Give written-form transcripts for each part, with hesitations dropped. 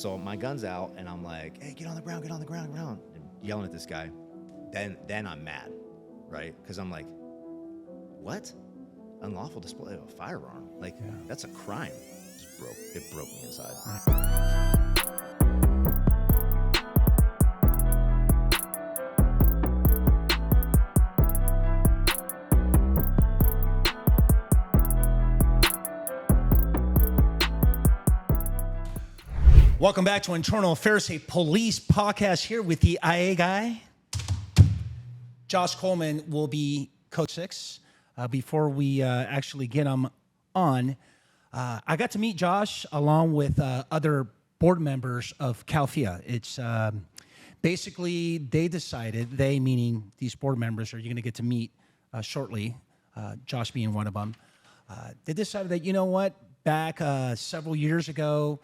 So my gun's out, and I'm like, hey, get on the ground, and yelling at this guy. Then I'm mad, right? Because I'm like, what? Unlawful display of a firearm? Like, that's a crime. It broke me inside. Welcome back to Internal Affairs, a police podcast here with the IA guy. Josh Coleman will be Code 6. Before we actually get him on, I got to meet Josh along with other board members of CALFIA. It's basically they decided, they meaning these board members are you're going to get to meet shortly, Josh being one of them. They decided that, you know what, back several years ago,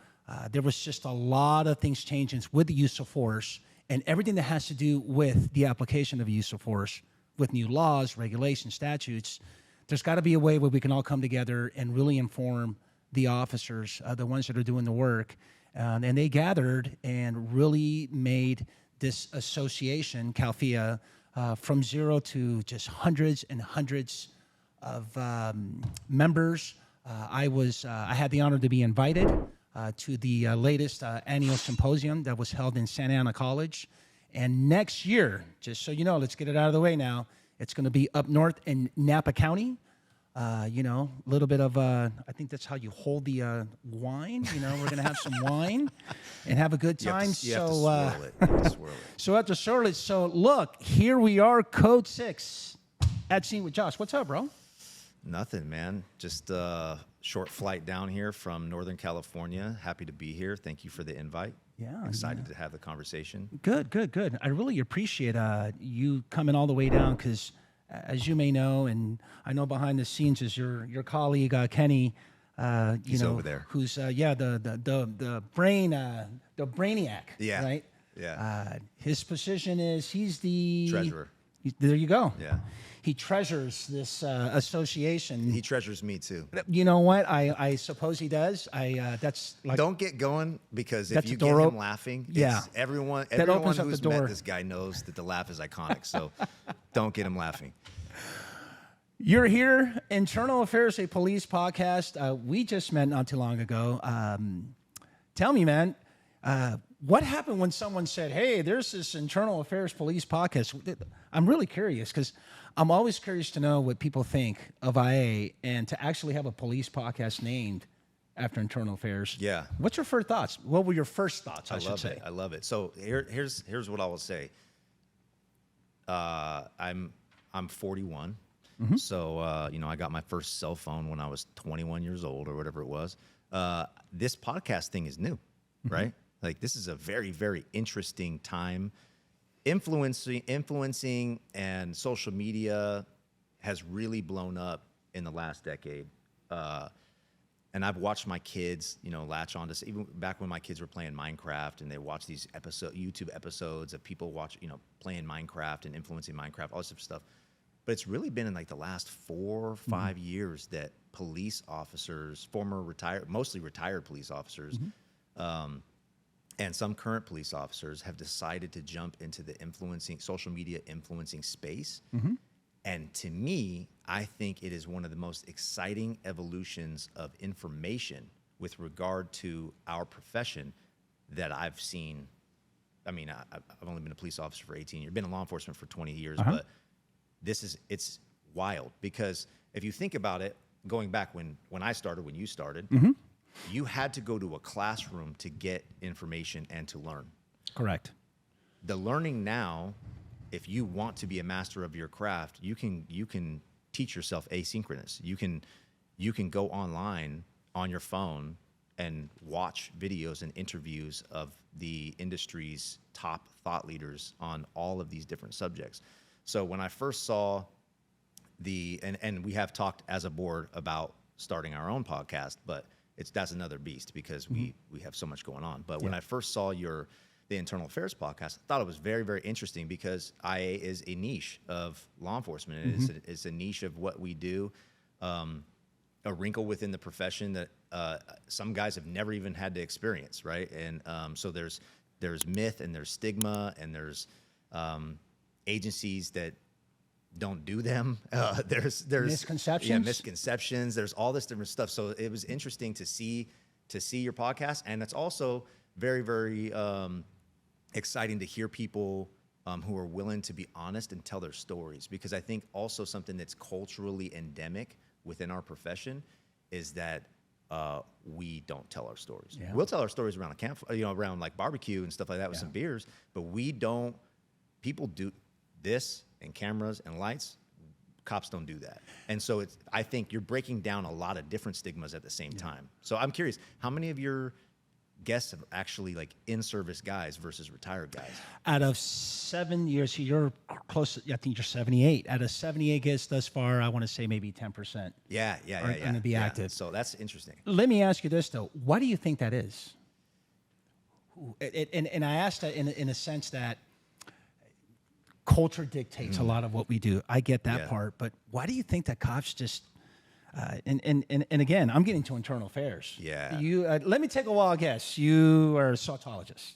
there was just a lot of things changing with the use of force and everything that has to do with the application of use of force with new laws, regulations, statutes. There's got to be a way where we can all come together and really inform the officers, the ones that are doing the work. And they gathered and really made this association, CALFIA, from zero to just hundreds and hundreds of members. I had the honor to be invited to the latest annual symposium that was held in Santa Ana College. And next year, just so you know, let's get it out of the way now, it's going to be up north in Napa County. A little bit of, I think that's how you hold the wine. We're going to have some wine and have a good time. You have to swirl it. So at the swirl it. So look, here we are, Code 6, at Scene with Josh. What's up, bro? Nothing, man. Just a short flight down here from Northern California. Happy to be here. Thank you for the invite. Yeah. Excited to have the conversation. Good. I really appreciate you coming all the way down because, as you may know, and I know behind the scenes is your colleague Kenny. He's over there. Who's the brainiac. Yeah. Right. Yeah. His position is he's the treasurer. There you go. Yeah. He treasures this association. He treasures me too. You know what? I suppose he does. That's like, don't get going because if you get him laughing, everyone who's met this guy knows that the laugh is iconic. So don't get him laughing. You're here, Internal Affairs, a police podcast. We just met not too long ago. Tell me, man, what happened when someone said, "Hey, there's this Internal Affairs police podcast"? I'm really curious because I'm always curious to know what people think of IA and to actually have a police podcast named after Internal Affairs. Yeah. What's your first thoughts? What were your first thoughts, I should say? I love it. So here's what I will say. I'm 41. Mm-hmm. So, I got my first cell phone when I was 21 years old or whatever it was. This podcast thing is new, mm-hmm. right? Like this is a very, very interesting time. Influencing and social media has really blown up in the last decade. And I've watched my kids, latch on to, even back when my kids were playing Minecraft and they watch these YouTube episodes of people playing Minecraft and influencing Minecraft, all this type of stuff. But it's really been in like the last 4 or 5 mm-hmm. years that police officers, mostly retired police officers, mm-hmm. And some current police officers have decided to jump into the social media influencing space. Mm-hmm. And to me, I think it is one of the most exciting evolutions of information with regard to our profession that I've seen. I mean, I've only been a police officer for 18 years, been in law enforcement for 20 years, uh-huh. but it's wild because if you think about it, going back when I started, when you started, mm-hmm. you had to go to a classroom to get information and to learn. Correct. The learning now, if you want to be a master of your craft, you can teach yourself asynchronous. You can go online on your phone and watch videos and interviews of the industry's top thought leaders on all of these different subjects. So when I first saw and we have talked as a board about starting our own podcast, but that's another beast because mm-hmm. we have so much going on. But when I first saw the Internal Affairs podcast, I thought it was very, very interesting because IA is a niche of law enforcement. Mm-hmm. It's a niche of what we do, a wrinkle within the profession that some guys have never even had to experience, right? And so there's myth and there's stigma and there's agencies that don't do them. There's misconceptions. Yeah, misconceptions. There's all this different stuff. So it was interesting to see your podcast, and it's also very, very exciting to hear people who are willing to be honest and tell their stories. Because I think also something that's culturally endemic within our profession is that we don't tell our stories. Yeah. We'll tell our stories around a camp, around like barbecue and stuff like that with some beers, but we don't. People do this and cameras and lights. Cops don't do that. And so I think you're breaking down a lot of different stigmas at the same time. So I'm curious, how many of your guests are actually like in-service guys versus retired guys? Out of 7 years, so you're close. I think you're 78. Out of 78 guests thus far, I want to say maybe 10%. Yeah. Are going to be active. So that's interesting. Let me ask you this though: why do you think that is? And I asked that in a sense that culture dictates a lot of what we do. I get that part, but why do you think that cops just? And again, I'm getting to internal affairs. Yeah. You let me take a wild guess. You are a SWATologist.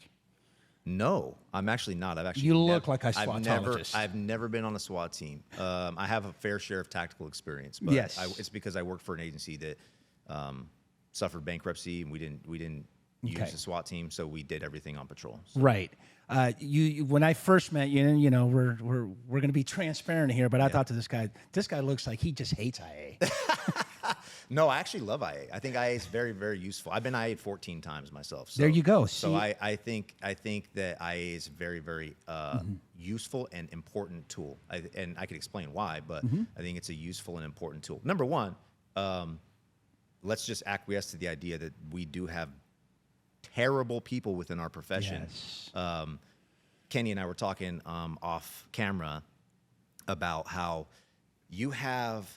No, I'm actually not. You look like a SWATologist. I've never been on a SWAT team. I have a fair share of tactical experience, but yes. It's because I worked for an agency that suffered bankruptcy, and we didn't use the SWAT team, so we did everything on patrol. So. Right. You when I first met you, we're going to be transparent here, but I thought to this guy looks like he just hates IA. No, I actually love IA. I think IA is very, very useful. I've been IA'd 14 times myself. So, there you go. So I think that IA is very, very useful and important tool. And I can explain why, but I think it's a useful and important tool. Number one, let's just acquiesce to the idea that we do have terrible people within our profession. Yes. Kenny and I were talking off camera about how you have,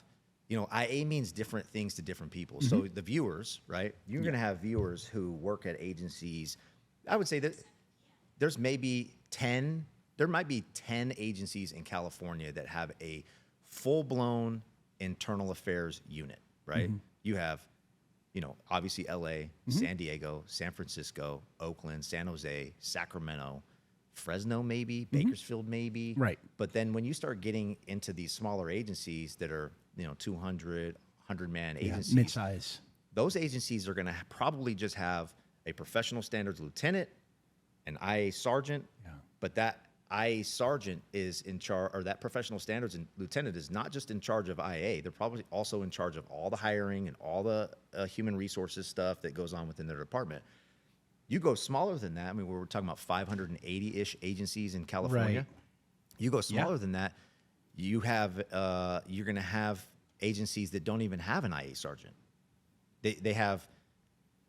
IA means different things to different people. So the viewers, right? You're going to have viewers who work at agencies. I would say that there might be 10 agencies in California that have a full-blown internal affairs unit, right? You have, obviously LA, San Diego, San Francisco, Oakland, San Jose, Sacramento, Fresno maybe, Bakersfield maybe. Right. But then when you start getting into these smaller agencies that are, 200, 100-man agencies. Mid-size. Those agencies are going to probably just have a professional standards lieutenant, an IA sergeant, but that IA sergeant is in charge, or that professional standards and lieutenant is not just in charge of IA. They're probably also in charge of all the hiring and all the human resources stuff that goes on within their department. You go smaller than that. I mean, we're talking about 580-ish agencies in California. Right. You go smaller than that, you have you're going to have agencies that don't even have an IA sergeant. They have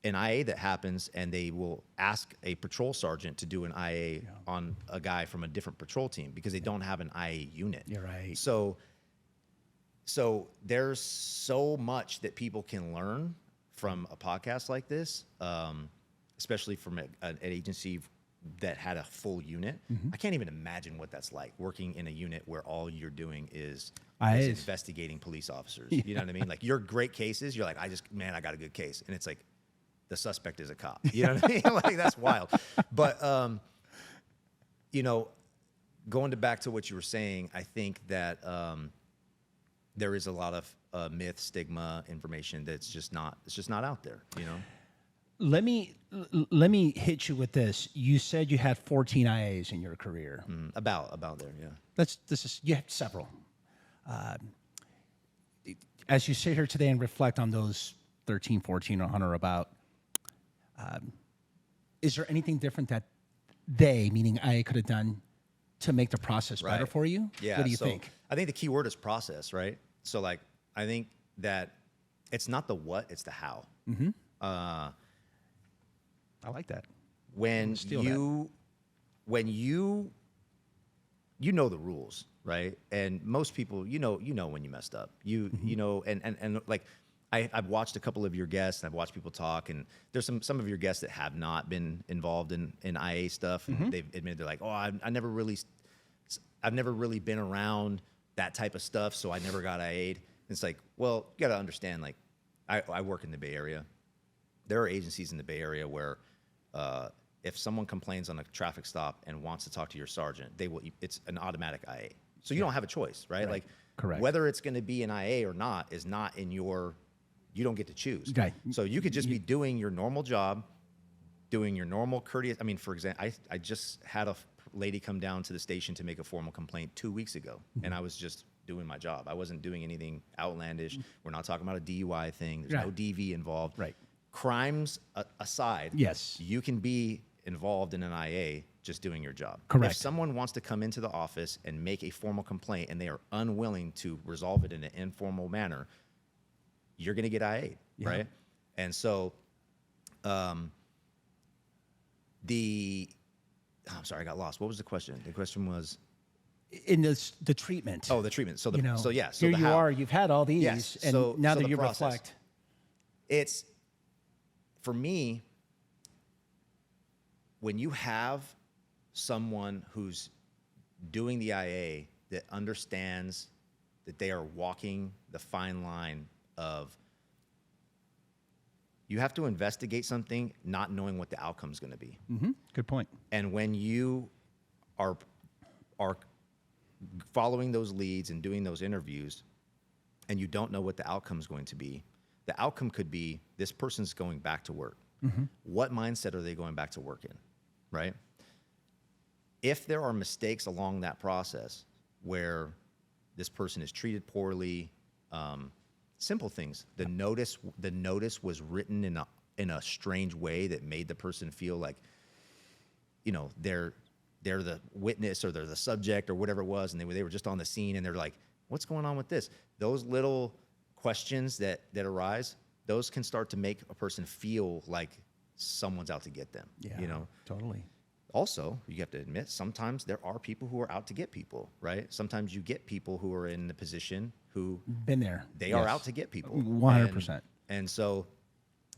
an IA that happens, and they will ask a patrol sergeant to do an IA on a guy from a different patrol team because they don't have an IA unit. You're right. So there's so much that people can learn from a podcast like this, especially from an agency that had a full unit. I can't even imagine what that's like, working in a unit where all you're doing is investigating police officers. You know what I mean? Like, your great cases, you're like, I got a good case. And it's like, the suspect is a cop. You know what I mean? Like, that's wild. But, going back to what you were saying, I think that there is a lot of myth, stigma, information that's just not out there, Let me hit you with this. You said you had 14 IAs in your career. About there, yeah. You had several. As you sit here today and reflect on those 13, 14, or 100 about, is there anything different that they, meaning IA, could have done to make the process better for you? Yeah. What do you think? I think the key word is process, right? So, like, I think that it's not the what, it's the how. I like that. When you know the rules, right? And most people, when you messed up, and like, I've watched a couple of your guests, and I've watched people talk, and there's some of your guests that have not been involved in IA stuff, and they've admitted, they're like, I've never really been around that type of stuff, so I never got IA'd. It's like, well, you got to understand, like, I work in the Bay Area. there are agencies in the Bay Area where if someone complains on a traffic stop and wants to talk to your sergeant, it's an automatic IA. So you don't have a choice, right? Like, correct. Whether it's going to be an IA or not is not in you don't get to choose. Right. So you could just be doing your normal job, doing your normal courteous. I mean, for example, I just had a lady come down to the station to make a formal complaint 2 weeks ago, and I was just doing my job. I wasn't doing anything outlandish. We're not talking about a DUI thing. There's no DV involved. Right. Crimes aside, yes, you can be involved in an IA just doing your job. Correct. If someone wants to come into the office and make a formal complaint and they are unwilling to resolve it in an informal manner, you're going to get IA'd, right? And so I'm sorry, I got lost. What was the question? The question was in the treatment. Oh, the treatment. So here the you are. You've had all these, yes. and so, now so that you process. reflect, it's for me. When you have someone who's doing the IA that understands that they are walking the fine line of you have to investigate something not knowing what the outcome is going to be. Mm-hmm. Good point. And when you are following those leads and doing those interviews and you don't know what the outcome is going to be, the outcome could be this person's going back to work. Mm-hmm. What mindset are they going back to work in? Right? If there are mistakes along that process where this person is treated poorly, simple things. The notice was written in a strange way that made the person feel like, they're the witness or they're the subject or whatever it was, and they were just on the scene and they're like, what's going on with this? Those little questions that arise, those can start to make a person feel like someone's out to get them. Yeah, totally. Also, you have to admit, sometimes there are people who are out to get people, right? Sometimes you get people who are in the position who been there. They are out to get people. 100%. And so,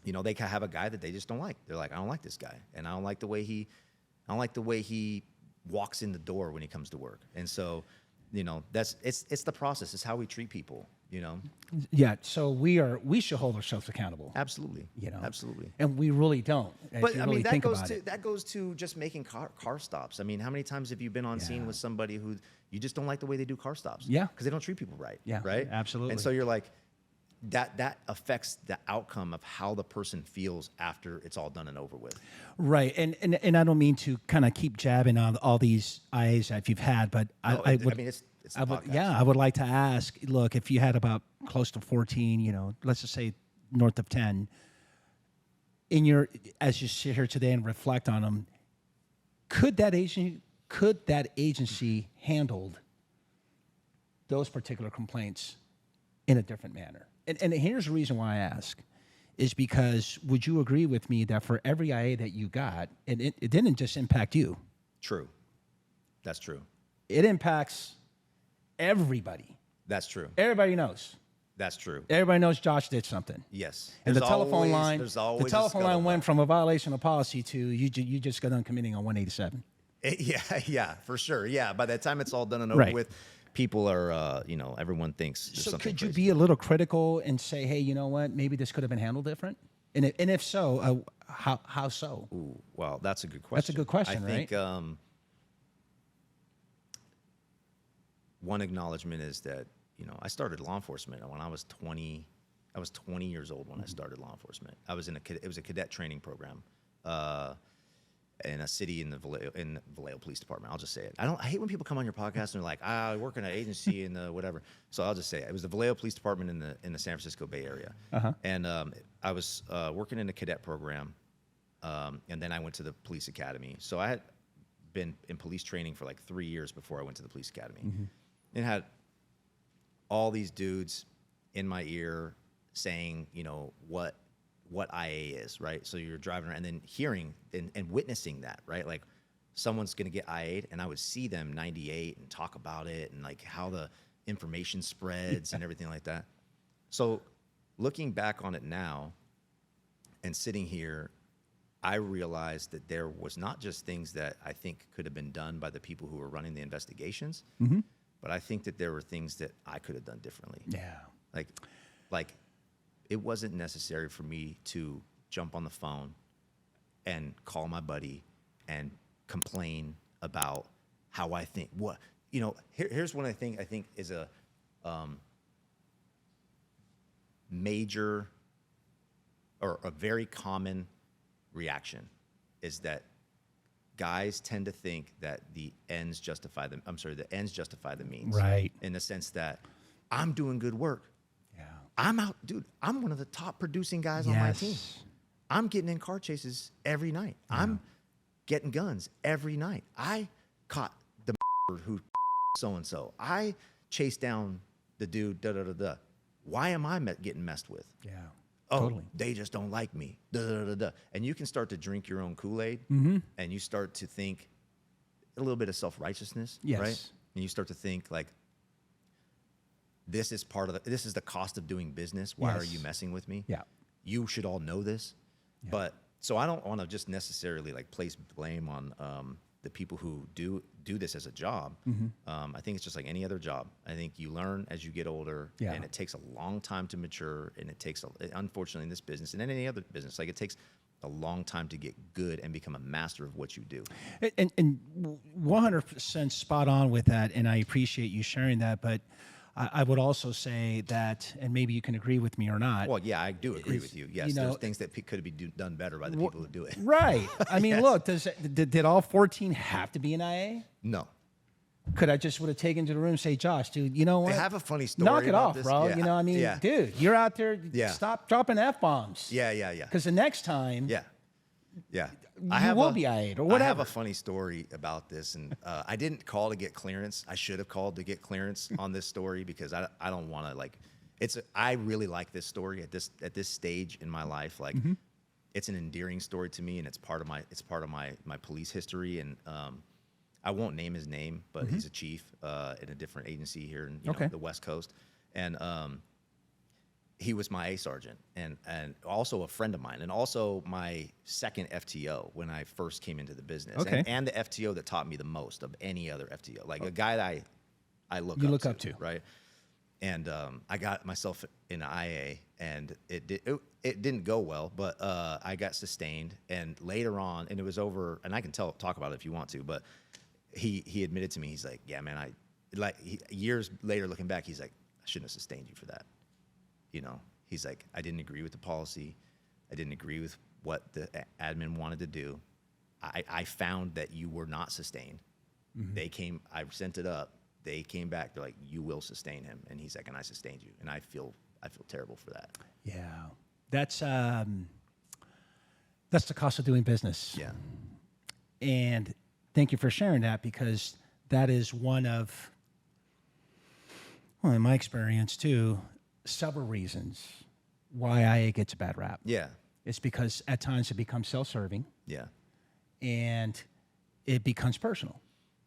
they can have a guy that they just don't like. They're like, I don't like this guy, and I don't like the way he walks in the door when he comes to work. And so, it's the process. It's how we treat people. Yeah. So we should hold ourselves accountable. Absolutely. Absolutely. And we really don't. But I mean, that goes to just making car stops. I mean, how many times have you been on scene with somebody who you just don't like the way they do car stops? Yeah. Because they don't treat people right. Yeah. Right. Absolutely. And so you're like, that affects the outcome of how the person feels after it's all done and over with. Right. And I don't mean to kind of keep jabbing on all these IAs that you've had, but I would. I would like to ask, look, if you had about close to 14, let's just say north of 10, as you sit here today and reflect on them, could that agency handled those particular complaints in a different manner? And here's the reason why I ask, is because would you agree with me that for every IA that you got, and it didn't just impact you? True. That's true. It impacts everybody. That's true. Everybody knows. That's true. Everybody knows Josh did something. Yes. And the telephone line went from a violation of policy to you just got done committing on 187. Yeah, for sure. Yeah, by the time it's all done and over with, people are, everyone thinks there's so something could you crazy. be a little critical and say, hey, you know what, maybe this could have been handled different? And if so, how so? Ooh, well, that's a good question. That's a good question, I think, right? one acknowledgement is that, I started law enforcement when I was 20. I was 20 years old when I started law enforcement. I was it was a cadet training program in a city in the Vallejo Police Department. I'll just say it. I hate when people come on your podcast and they're like, I work in an agency in the whatever. So I'll just say it. It was the Vallejo Police Department in the San Francisco Bay Area. Uh-huh. And I was working in a cadet program, and then I went to the police academy. So I had been in police training for like 3 years before I went to the police academy. Mm-hmm. And had all these dudes in my ear saying, what IA is, right? So you're driving around and then hearing and witnessing that, right? Like someone's going to get IA'd, and I would see them 98 and talk about it and like how the information spreads and everything like that. So looking back on it now and sitting here, I realized that there was not just things that I think could have been done by the people who were running the investigations, but I think that there were things that I could have done differently. Yeah. Like it wasn't necessary for me to jump on the phone and call my buddy and complain about how I think. What, here's what I think is a major or a very common reaction is that guys tend to think that the ends justify the means. Right. In the sense that I'm doing good work. Yeah. I'm out, dude. I'm one of the top producing guys on my team. I'm getting in car chases every night. Yeah. I'm getting guns every night. I caught the who so-and-so. I chased down the dude, da-da-da-da. Why am I getting messed with? Yeah. Oh, Totally. they just don't like me. Da-da-da-da. And you can start to drink your own Kool-Aid, and you start to think a little bit of self-righteousness, Yes. right? And you start to think like, this is the cost of doing business. Why are Yes. you messing with me? Yeah. You should all know this. Yeah. But so I don't want to just necessarily like place blame on the people who do this as a job. I think it's just like any other job. I think you learn as you get older, Yeah. and it takes a long time to mature, and it takes, unfortunately, in this business and in any other business, like it takes a long time to get good and become a master of what you do. And 100% spot on with that, and I appreciate you sharing that. But I would also say that, and maybe you can agree with me or not. Well, yeah, I do agree with you. Yes, there's things that could be done better by the people who do it. Right. I mean, look, did all 14 have to be an IA? No. Could I just would have taken to the room and say, Josh, dude, you know what? I have a funny story. Knock it about off, this. bro. Yeah. You know, I mean, dude, you're out there. Yeah. Stop dropping F-bombs. Yeah. Because the next time, Yeah. you will be IA'd or whatever. I have a funny story about this, and I didn't call to get clearance. I should have called to get clearance on this story because I don't want to like. I really like this story at this stage in my life. Like, it's an endearing story to me, and it's part of my police history. And I won't name his name, but he's a chief in a different agency here in the West Coast, and he was my A sergeant and also a friend of mine, and also my second FTO when I first came into the business. Okay. And the FTO that taught me the most of any other FTO, like a guy that I look up to, right? And I got myself in IA, and it didn't go well, but I got sustained. And later on, and it was over, and I can talk about it if you want to, but he admitted to me, he's like, yeah, man, years later looking back, he's like, I shouldn't have sustained you for that. He's like, I didn't agree with the policy. I didn't agree with what the admin wanted to do. I found that you were not sustained. I sent it up. They came back. They're like, you will sustain him. And he's like, and I sustained you. And I feel terrible for that. Yeah. That's the cost of doing business. Yeah. And thank you for sharing that, because that is one of, well, in my experience too, several reasons why IA gets a bad rap. Yeah. It's because at times it becomes self-serving. Yeah. And it becomes personal.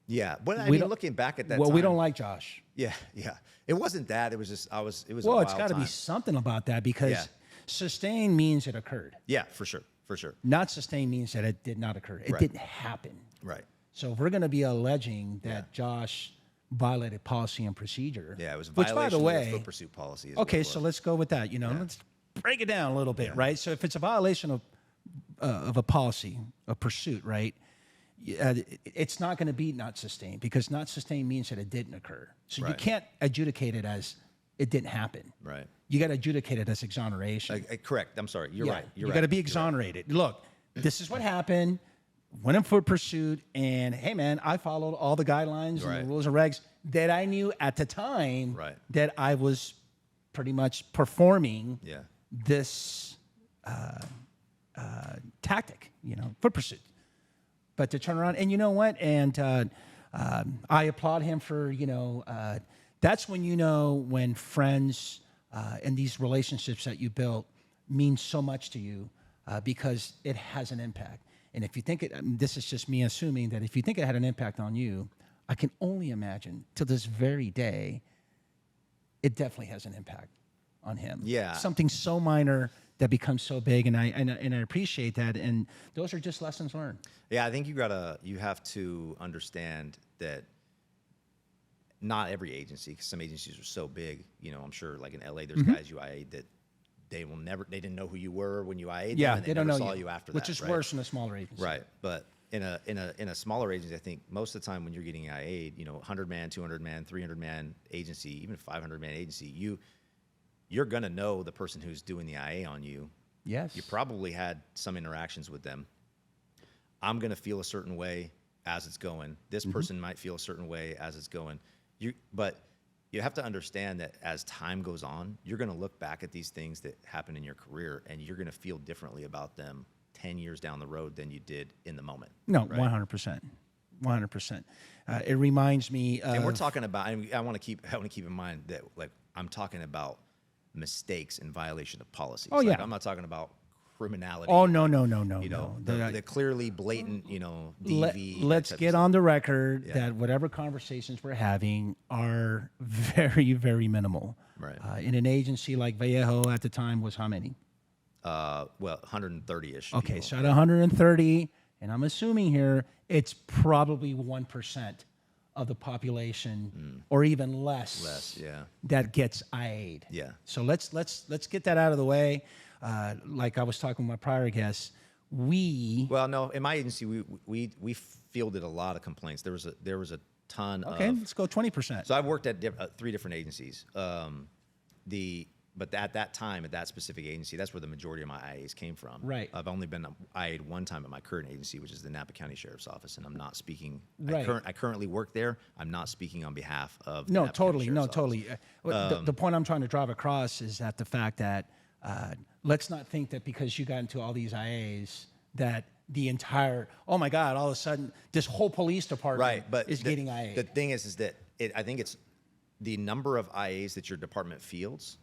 Yeah. But I mean, looking back at that time. We don't like Josh. Yeah. Yeah. It wasn't that. It was just, well, it's got to be something about that, because sustain means it occurred. Yeah, for sure. For sure. Not sustain means that it did not occur. It didn't happen. Right. So if we're going to be alleging that Josh violated policy and procedure. Yeah, it was a which, violation by the way, of the foot pursuit policy. Okay, so let's go with that. Let's break it down a little bit, right? So if it's a violation of a policy, a pursuit, right? It's not going to be not sustained, because not sustained means that it didn't occur. So you can't adjudicate it as it didn't happen. Right. You got to adjudicate it as exoneration. Correct. I'm sorry. You're right. You got to be exonerated. Look, this is what happened. Went in foot pursuit, and hey, man, I followed all the guidelines and the rules and regs that I knew at the time that I was pretty much performing this tactic, foot pursuit. But to turn around, and you know what? And I applaud him for, that's when when friends and these relationships that you built mean so much to you, because it has an impact. And if you think this is just me assuming that if you think it had an impact on you, I can only imagine to this very day, it definitely has an impact on him. Yeah. Something so minor that becomes so big, and I appreciate that. And those are just lessons learned. Yeah, I think you have to understand that not every agency, because some agencies are so big, I'm sure like in LA, there's guys UIA that they didn't know who you were when you IA'd Yeah, them, and they don't never know saw you, you after which that. is Right? worse in a smaller agency. Right. But in a smaller agency, I think most of the time when you're getting IA'd, 100-man, 200-man, 300-man agency, even 500-man agency, you're gonna know the person who's doing the IA on you. Yes. You probably had some interactions with them. I'm gonna feel a certain way as it's going. This person might feel a certain way as it's going. But you have to understand that as time goes on, you're going to look back at these things that happen in your career, and you're going to feel differently about them 10 years down the road than you did in the moment. No, right? 100%. 100%. It reminds me of... And we're talking about, I want to keep in mind that, like, I'm talking about mistakes in violation of policies. Oh, Like, yeah. I'm not talking about criminality. Oh, no. The clearly blatant, DV. Let's that type of get stuff. on the record Yeah. that whatever conversations we're having are very, very minimal. Right. In an agency like Vallejo at the time was how many? 130-ish. Okay, people. so at 130, and I'm assuming here it's probably 1% of the population, or even less. Yeah. That gets IA'd. Yeah. So let's get that out of the way. Like I was talking with my prior guests, Well, no, in my agency, we fielded a lot of complaints. There was a ton okay, of. let's go 20%. So I've worked at 3 different agencies. But at that time, at that specific agency, that's where the majority of my IAs came from. Right. I've only been IA'd one time at my current agency, which is the Napa County Sheriff's Office, and I'm not speaking. Right. I currently work there. I'm not speaking on behalf of. No, the Napa County totally. Sheriff's No, Office. totally. The point I'm trying to drive across is that the fact that let's not think that because you got into all these IAs that the entire, oh my God, all of a sudden this whole police department Right, but is getting IA. The thing is that I think it's the number of IAs that your department fields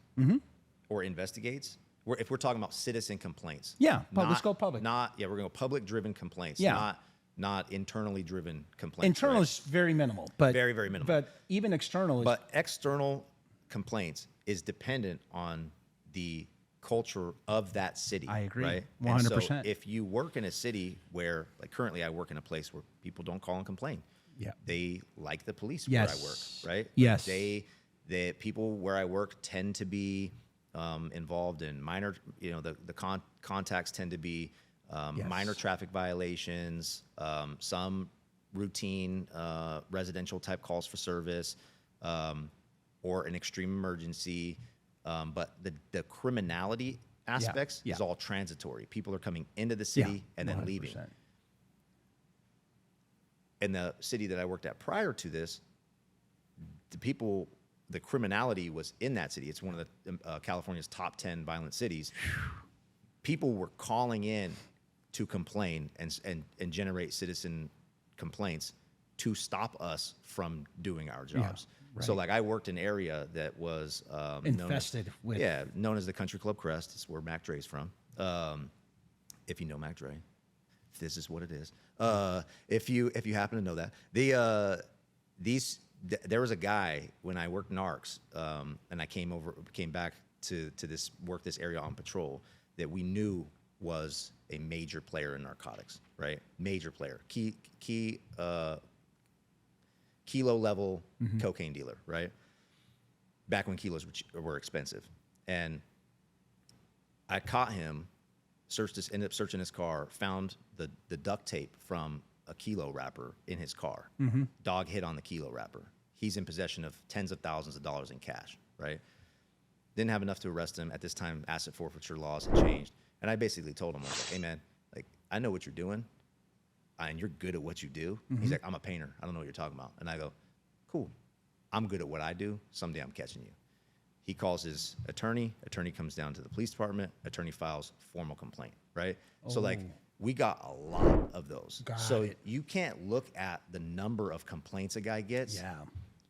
or investigates. If we're talking about citizen complaints, Yeah, let's go public. We're going to go public-driven complaints. Yeah. Not internally driven complaints. Internal right? is very minimal, but Very, very minimal. But even external is But external complaints is dependent on the culture of that city. I agree. Right? 100%. And so if you work in a city where, like currently I work in a place where people don't call and complain. Yeah. They like the police Yes. where I work, right? Yes. The people where I work tend to be involved in minor, the contacts tend to be Yes. minor traffic violations, some routine residential type calls for service, or an extreme emergency. But the criminality aspects Yeah. is all transitory. People are coming into the city and then 100%. leaving. In the city that I worked at prior to this, the criminality was in that city. It's one of the California's top 10 violent cities. People were calling in to complain and generate citizen complaints to stop us from doing our jobs. right. So, like, I worked in an area that was Infested with- known as the Country Club Crest. It's where Mac Dre's from. If you know Mac Dre, this is what it is. If you happen to know that, there was a guy when I worked narcs, and I came back to work this area on patrol, that we knew was a major player in narcotics, right? Major player, kilo level cocaine dealer, right? Back when kilos were expensive, and I caught him. Ended up searching his car, found the duct tape from a kilo wrapper in his car. Dog hit on the kilo wrapper. He's in possession of tens of thousands of dollars in cash, right? Didn't have enough to arrest him. At this time, asset forfeiture laws had changed. And I basically told him, I was like, hey man, like, I know what you're doing and you're good at what you do. He's like, I'm a painter. I don't know what you're talking about. And I go, cool. I'm good at what I do. Someday I'm catching you. He calls his attorney. Attorney comes down to the police department. Attorney files formal complaint, right? So, like, we got a lot of those. Got it. You can't look at the number of complaints a guy gets. Yeah.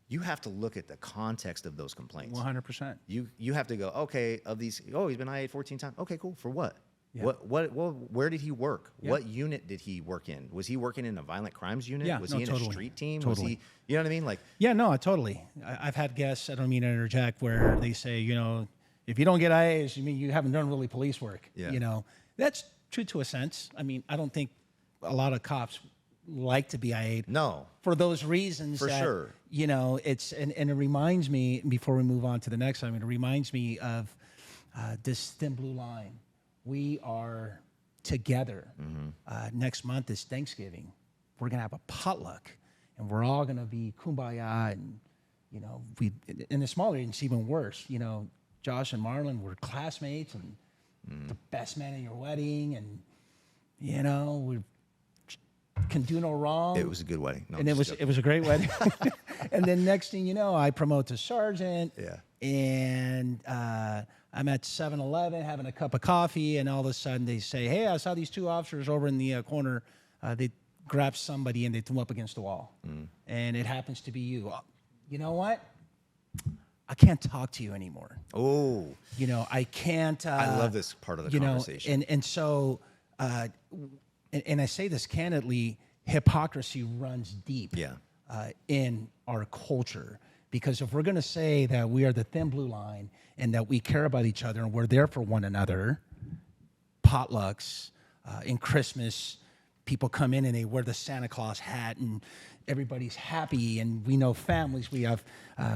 You have to look at the context of those complaints. 100%. You have to go, okay, of these, he's been IA'd 14 times. Okay, cool. For what? Yeah. Where did he work? Yeah. What unit did he work in? Was he working in a violent crimes unit? Yeah, Was no, he in totally. a street team? Totally. Was he, you know what I mean? Like, Yeah, no, totally. I've had guests, I don't mean to interject, where they say, if you don't get IAs, you mean you haven't done really police work. Yeah. That's true to a sense. I mean, I don't think a lot of cops like to be IA'd. no. For those reasons. For that, sure. It's, and it reminds me, before we move on to the next, it reminds me of this thin blue line. We are together. Next month is Thanksgiving. We're going to have a potluck, and we're all going to be kumbaya. And, you know, we in the smaller it's even worse. You know, Josh and Marlon were classmates and the best man in your wedding. And, you know, we can do no wrong. It was a good wedding. No, And it was a great wedding. And then next thing you know, I promote to sergeant. Yeah. And I'm at 7-Eleven having a cup of coffee, and all of a sudden they say, "Hey, I saw these two officers over in the corner. They grabbed somebody and they threw them up against the wall, and it happens to be you." You know what? I can't talk to you anymore. Oh, You know, I can't. I love this part of the conversation. And so, and I say this candidly, hypocrisy runs deep. Yeah. In our culture. Because if we're going to say that we are the thin blue line and that we care about each other and we're there for one another, potlucks, in Christmas, people come in and they wear the Santa Claus hat and everybody's happy, and we know families. We have...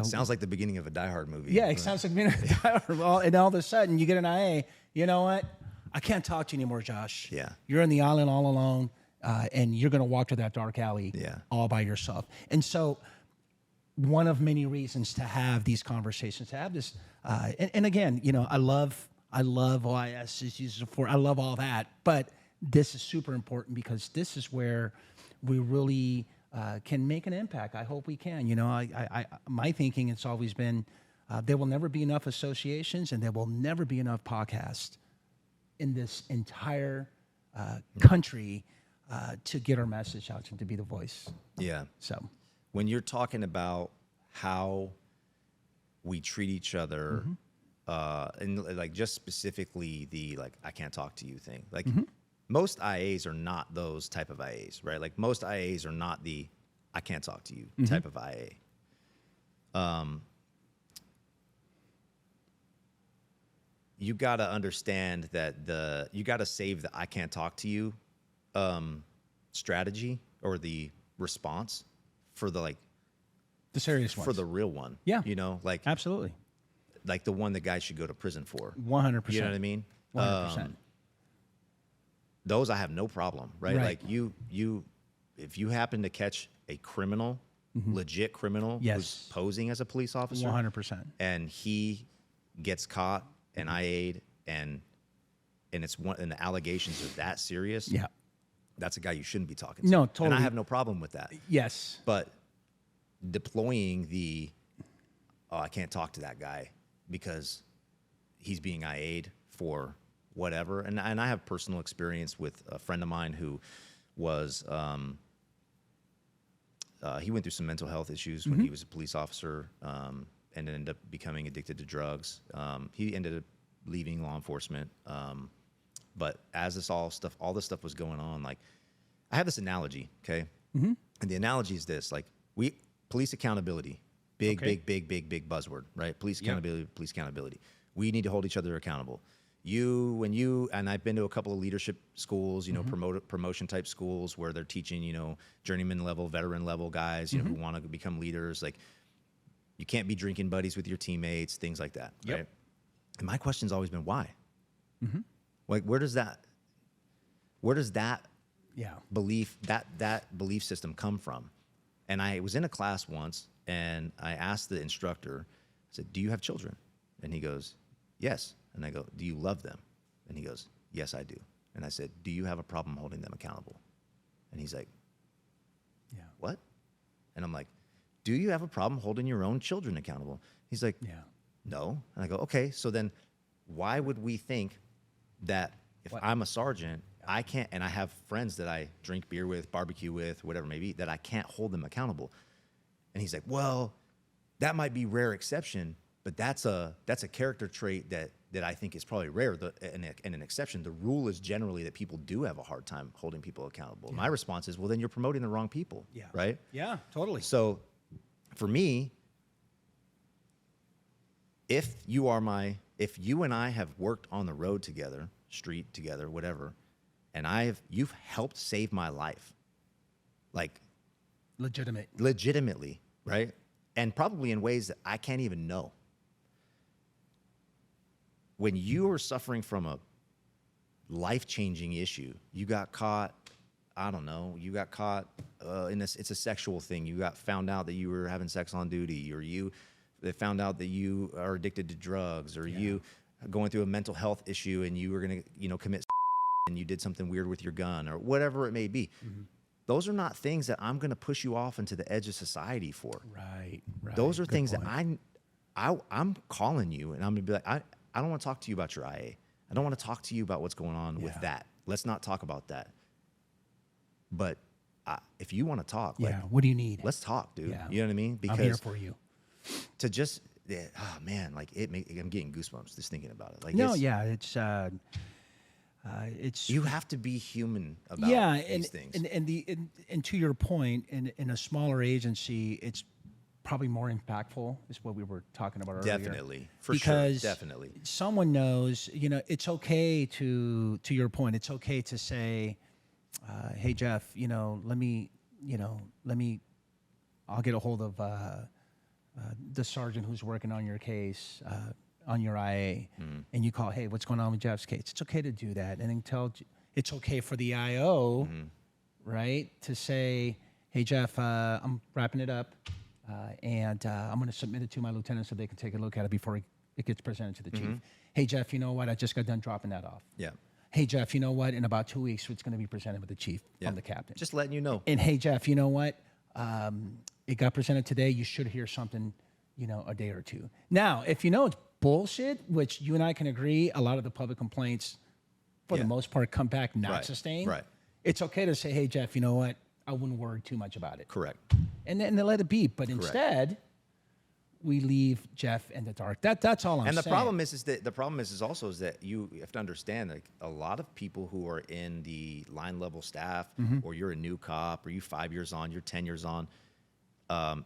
Sounds like the beginning of a Die Hard movie. Yeah, it sounds like being and all of a sudden you get an IA. You know what? I can't talk to you anymore, Josh. Yeah. You're on the island all alone, and you're going to walk to that dark alley Yeah. all by yourself. And so one of many reasons to have these conversations, to have this, and again, you know, I love OIS, I love all that, but this is super important because this is where we really can make an impact. I hope we can. You know, my thinking has always been there will never be enough associations and there will never be enough podcasts in this entire country to get our message out and to be the voice. Yeah. So When you're talking about how we treat each other, and like just specifically the like I can't talk to you thing, like most IAs are not those type of IAs, right? Like most IAs are not the I can't talk to you type of IA. You got to understand that you got to save the I can't talk to you strategy or the response for the serious ones. for the real one. Yeah. You know, like Absolutely. like the one that guys should go to prison for. 100%. You know what I mean? 100%. Those I have no problem, right? Right. Like if you happen to catch a criminal, legit criminal Yes. who's posing as a police officer, 100%. and he gets caught and IA'd and it's one and the allegations are that serious, Yeah. that's a guy you shouldn't be talking to. No, And totally. I have no problem with that. Yes. But deploying I can't talk to that guy because he's being IA'd for whatever. And I have personal experience with a friend of mine who was, he went through some mental health issues when he was a police officer and ended up becoming addicted to drugs. He ended up leaving law enforcement. But as all this stuff was going on, like I have this analogy, okay? And the analogy is this, like police accountability, big buzzword, right? Police accountability. We need to hold each other accountable. And I've been to a couple of leadership schools, you know, promotion type schools where they're teaching, you know, journeyman level, veteran level guys, you know, who want to become leaders. Like you can't be drinking buddies with your teammates, things like that, right? And my question's always been why? Like where does that belief, that belief system come from? And I was in a class once and I asked the instructor, I said, "Do you have children?" And he goes, "Yes." And I go, "Do you love them?" And he goes, "Yes, I do." And I said, "Do you have a problem holding them accountable?" And he's like, Yeah. "What?" And I'm like, "Do you have a problem holding your own children accountable?" He's like, Yeah. "No." And I go, "Okay, so then why would we think that if I'm a sergeant, I can't, and I have friends that I drink beer with, barbecue with, whatever it may be, that I can't hold them accountable?" And he's like, "Well, that might be rare exception, but that's a character trait that I think is probably rare and an exception. The rule is generally that people do have a hard time holding people accountable." My response is, well, then you're promoting the wrong people, right? Yeah, totally. So for me, if you and I have worked on the road together, street together, whatever, and you've helped save my life, like legitimately, right? And probably in ways that I can't even know. when you are suffering from a life-changing issue, you got caught, I don't know, you got caught in this, it's a sexual thing. You got found out that you were having sex on duty, or they found out that you are addicted to drugs, or you going through a mental health issue and you were going to, commit and you did something weird with your gun or whatever it may be. Those are not things that I'm going to push you off into the edge of society for. Right. Those are Good things point. that I'm calling you and I'm going to be like, I don't want to talk to you about your IA. I don't want to talk to you about what's going on with that. Let's not talk about that. But if you want to talk, What do you need? let's talk, dude. Yeah. You know what I mean? I'm here for you. To just, oh man, like I'm getting goosebumps just thinking about it. Like, It's you have to be human about these things. And to your point, in a smaller agency, it's probably more impactful. Is what we were talking about earlier. Definitely, for because sure, definitely. Someone knows, it's okay to your point. It's okay to say, "Hey Jeff, let me, I'll get a hold of the sergeant who's working on your case." On your IA, and you call, hey, what's going on with Jeff's case? It's okay to do that, and then it's okay for the IO, right, to say, hey, Jeff, I'm wrapping it up, and I'm going to submit it to my lieutenant so they can take a look at it before it gets presented to the chief. Hey, Jeff, you know what? I just got done dropping that off. Yeah. Hey, Jeff, you know what? In about 2 weeks, it's going to be presented with the chief from the captain. Just letting you know. And hey, Jeff, you know what? It got presented today. You should hear something, a day or two. Now, if it's bullshit, which you and I can agree, a lot of the public complaints, for the most part, come back not sustained. Right. It's okay to say, hey, Jeff, you know what? I wouldn't worry too much about it. Correct. And then let it be. But instead, we leave Jeff in the dark. That's all I'm saying. And the problem is that you have to understand, like, a lot of people who are in the line level staff, or you're a new cop, or you 5 years on, you're 10 years on,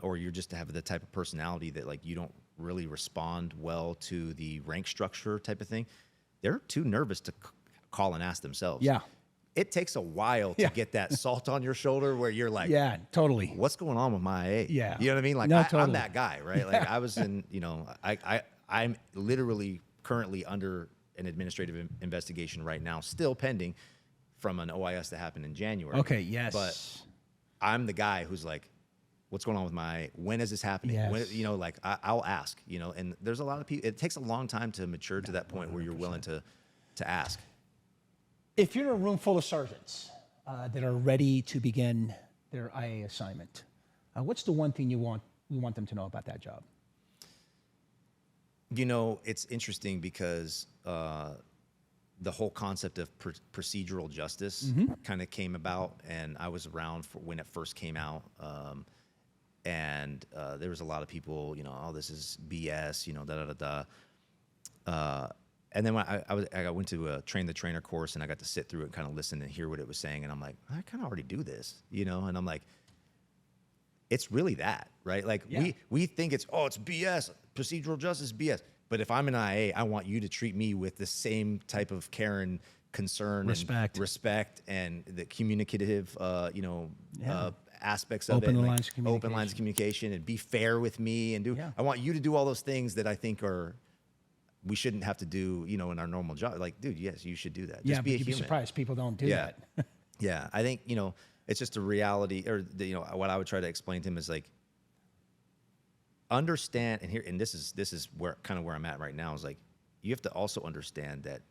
or you're just have the type of personality that, like, you don't really respond well to the rank structure type of thing. They're too nervous to call and ask themselves. Yeah. It takes a while to get that salt on your shoulder where you're like, yeah, totally. What's going on with my IA? Yeah. You know what I mean? Like, No, I'm totally. that guy, right? Like, I was in, I'm literally currently under an administrative investigation right now, still pending from an OIS that happened in January. Okay, yes. But I'm the guy who's like, what's going on with my, when is this happening? Yes. When, I'll ask, and there's a lot of people, it takes a long time to mature to that point 100%. Where you're willing to ask. If you're in a room full of sergeants that are ready to begin their IA assignment, what's the one thing you want them to know about that job? It's interesting because the whole concept of procedural justice kind of came about, and I was around for when it first came out. And there was a lot of people, oh, this is BS, and then when I went to a train the trainer course, and I got to sit through it and kind of listen and hear what it was saying, and I'm like, I kind of already do this, and I'm like, it's really that, right? Like, we think it's BS, procedural justice BS, but if I'm an IA, I want you to treat me with the same type of care and concern, respect, and the communicative, aspects of open it, lines of open lines of communication, and be fair with me, and I want you to do all those things that I think we shouldn't have to do, in our normal job. Like, dude, yes, you should do that. Just be a you'd human. be surprised people don't do that. Yeah, I think it's just a reality, or what I would try to explain to him is, like, understand, and this is where I'm at right now, is like, you have to also understand that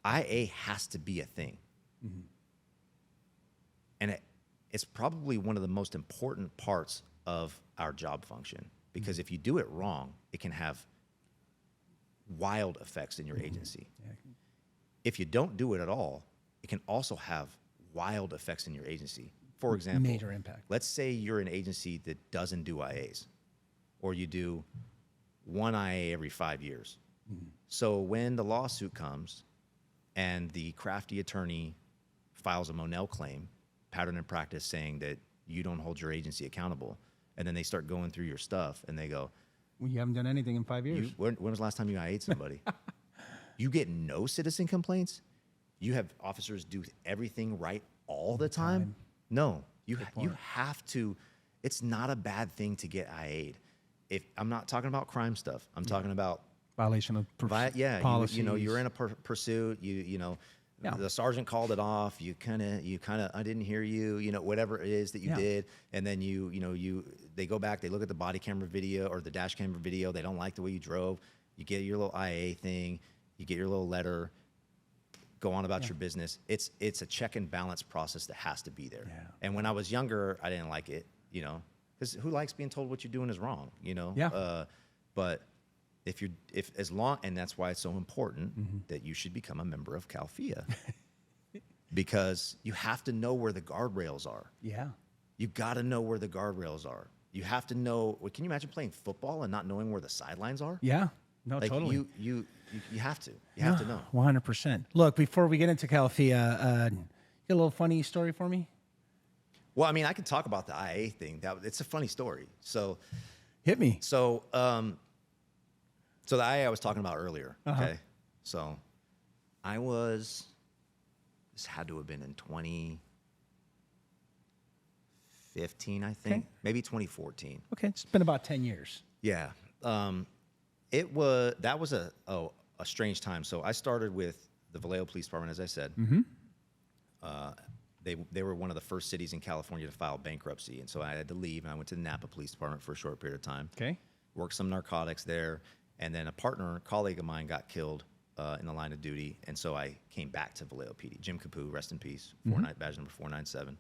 IA has to be a thing. And it's probably one of the most important parts of our job function, because if you do it wrong, it can have wild effects in your agency. If you don't do it at all, it can also have wild effects in your agency. For example, major impact. Let's say you're an agency that doesn't do IAs, or you do one IA every 5 years. So when the lawsuit comes and the crafty attorney files a Monell claim, pattern and practice, saying that you don't hold your agency accountable, and then they start going through your stuff and they go, well, you haven't done anything in 5 years. When was the last time you IA'd somebody? You get no citizen complaints? You have officers do everything right all the time? No, you have to. It's not a bad thing to get IA'd. If I'm not talking about crime stuff, I'm talking about Violation of Yeah, policies. you're in a pursuit. Yeah. The sergeant called it off. You kind of, I didn't hear you. Whatever it is that you did, and then they go back. They look at the body camera video or the dash camera video. They don't like the way you drove. You get your little IA thing. You get your little letter. Go on about your business. It's a check and balance process that has to be there. Yeah. And when I was younger, I didn't like it. Because who likes being told what you're doing is wrong? Yeah. But and that's why it's so important that you should become a member of CALFIA because you have to know where the guardrails are. Yeah. You got to know where the guardrails are. You have to know. Can you imagine playing football and not knowing where the sidelines are? Yeah. No, Like totally. you have to. You have to know. 100%. Look, before we get into CALFIA, you got a little funny story for me? Well, I mean, I could talk about the IA thing. It's a funny story. So, Hit me. so the IA I was talking about earlier. Okay. So this had to have been in 2015, I think, Okay. maybe 2014. Okay, it's been about 10 years. Yeah. That was a strange time. So I started with the Vallejo Police Department, as I said. They were one of the first cities in California to file bankruptcy. And so I had to leave and I went to the Napa Police Department for a short period of time. Okay. Worked some narcotics there. And then a colleague of mine got killed in the line of duty. And so I came back to Vallejo PD. Jim Capu, rest in peace, badge number 497.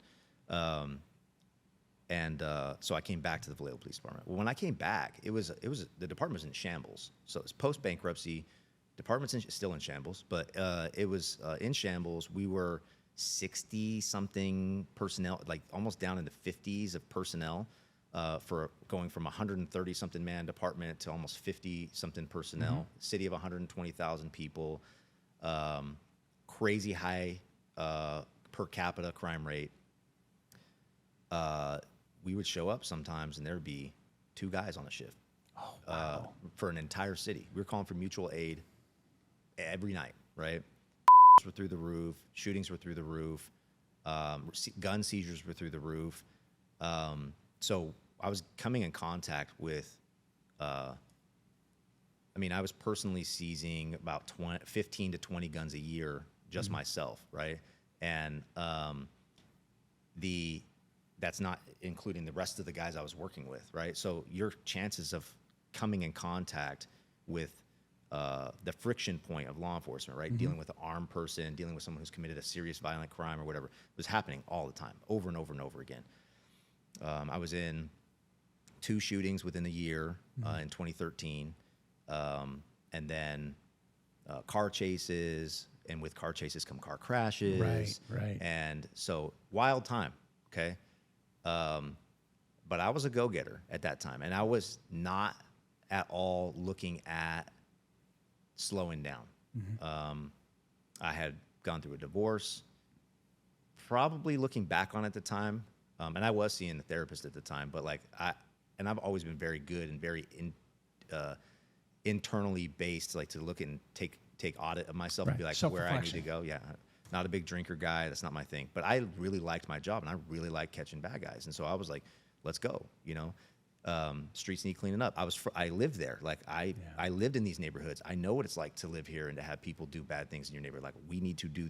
So I came back to the Vallejo Police Department. Well, when I came back, the department was in shambles. So it's post bankruptcy, department's still in shambles, but it was in shambles. We were 60 something personnel, like almost down in the 50s of personnel, for going from 130 something man department to almost 50 something personnel. City of 120,000 people, crazy high per capita crime rate. We would show up sometimes and there'd be 2 guys on a shift for an entire city. We were calling for mutual aid every night, right? Were through the roof, shootings were through the roof, gun seizures were through the roof. So I was coming in contact with, I was personally seizing about 15 to 20 guns a year, just myself, right? And that's not including the rest of the guys I was working with, right? So your chances of coming in contact with the friction point of law enforcement, right? Dealing with an armed person, dealing with someone who's committed a serious violent crime or whatever, was happening all the time, over and over and over again. I was in 2 shootings within a year in 2013, and then car chases, and with car chases come car crashes. Right. And so wild time, okay? But I was a go-getter at that time, and I was not at all looking at slowing down. I had gone through a divorce, probably looking back on it at the time, and I was seeing a therapist at the time, but I've always been very good and very internally based, like to look and take audit of myself and be like where I need to go. Yeah. Not a big drinker guy. That's not my thing. But I really liked my job and I really liked catching bad guys. And so I was like, let's go, streets need cleaning up. I lived there. Like I lived in these neighborhoods. I know what it's like to live here and to have people do bad things in your neighborhood. Like we need to do